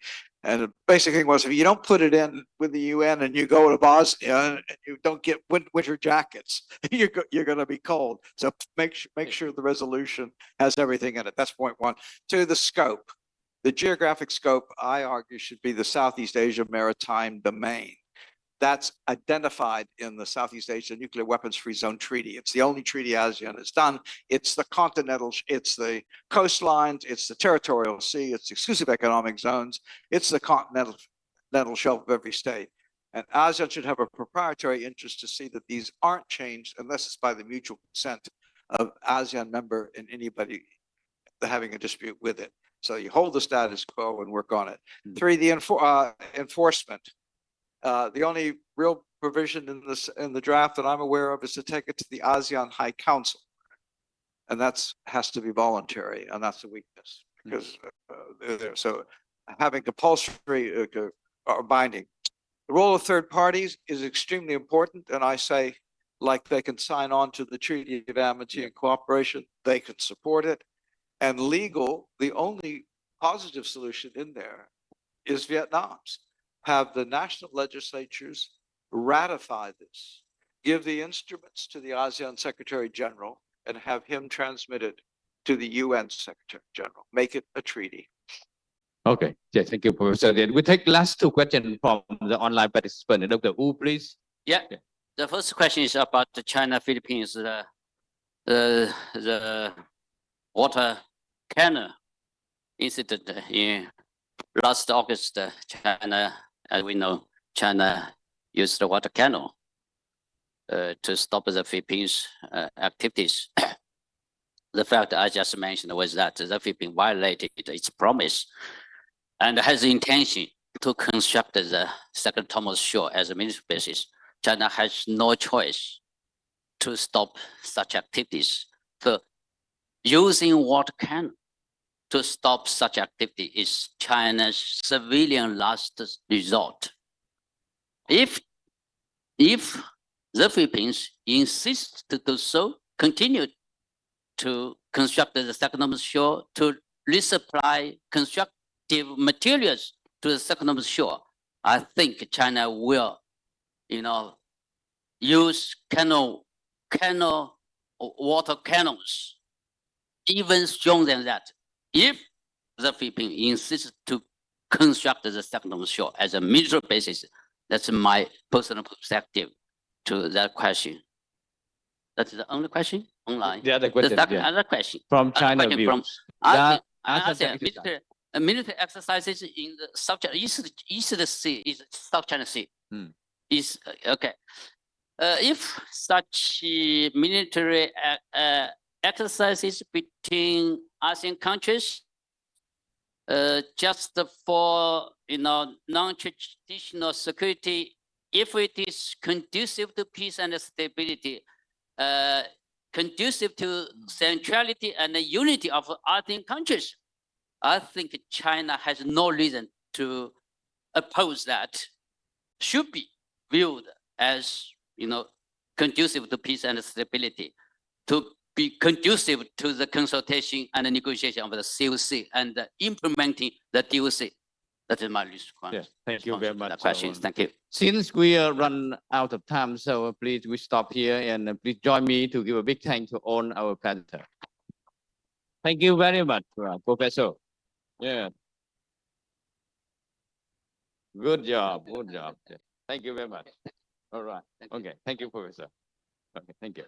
And the basic thing was, if you don't put it in with the UN and you go to Bosnia and you don't get winter jackets, you're going to be cold. So make sure the resolution has everything in it. That's point 1. 2, the scope. The geographic scope, I argue, should be the Southeast Asia Maritime Domain. That's identified in the Southeast Asia Nuclear Weapons Free Zone Treaty. It's the only treaty ASEAN has done. It's the continental, it's the coastlines, it's the territorial sea, it's exclusive economic zones, it's the continental shelf of every state. And ASEAN should have a proprietary interest to see that these aren't changed unless it's by the mutual consent of ASEAN member and anybody having a dispute with it. So you hold the status quo and work on it. 3, the enforcement. The only real provision in the draft that I'm aware of is to take it to the ASEAN High Council, and that's has to be voluntary, and that's a weakness because so having compulsory or binding. The role of third parties is extremely important, and I say, like they can sign on to the Treaty of Amity and Cooperation, they can support it, and legal. The only positive solution in there is Vietnam's. Have the national legislatures ratify this, give the instruments to the ASEAN Secretary General, and have him transmit it to the UN Secretary General. Make it a treaty. Okay, yes, thank you, Professor. Then we take last 2 questions from the online participant. Dr. Wu, please. Yeah. The first question is about the China-Philippines, the water canal incident in last August. China, as we know, China used the water canal to stop the Philippines activities. The fact I just mentioned was that the Philippines violated its promise and has the intention to construct the second Thomas Shore as a military basis, China has no choice to stop such activities. So using water cannon to stop such activity is China's civilian last resort. If the Philippines insist to do so, continue to construct the second Thomas Shore, to resupply constructive materials to the second Thomas Shore, I think China will, use water cannons, even stronger than that. If the Philippines insists to construct the second Thomas Shore as a military basis, that's my personal perspective to that question. That's the only question online. The other question, yeah. Other question. From Other China question views. from Answer military exercises in the South China East Sea is South China Sea. Is okay. If such military exercises between ASEAN countries, just for non-traditional security, if it is conducive to peace and stability, conducive to centrality and the unity of ASEAN countries, I think China has no reason to oppose that. Should be viewed as conducive to peace and stability, to be conducive to the consultation and the negotiation of the COC and implementing the DOC. That is my response. Yes, thank you very much. Questions. Thank you. Since we are run out of time, so please we stop here and please join me to give a big thank to all our presenters. Thank you very much, Professor. Yeah. Good job. Good job. Thank you very much. All right. Okay. Thank you, Professor. Okay. Thank you.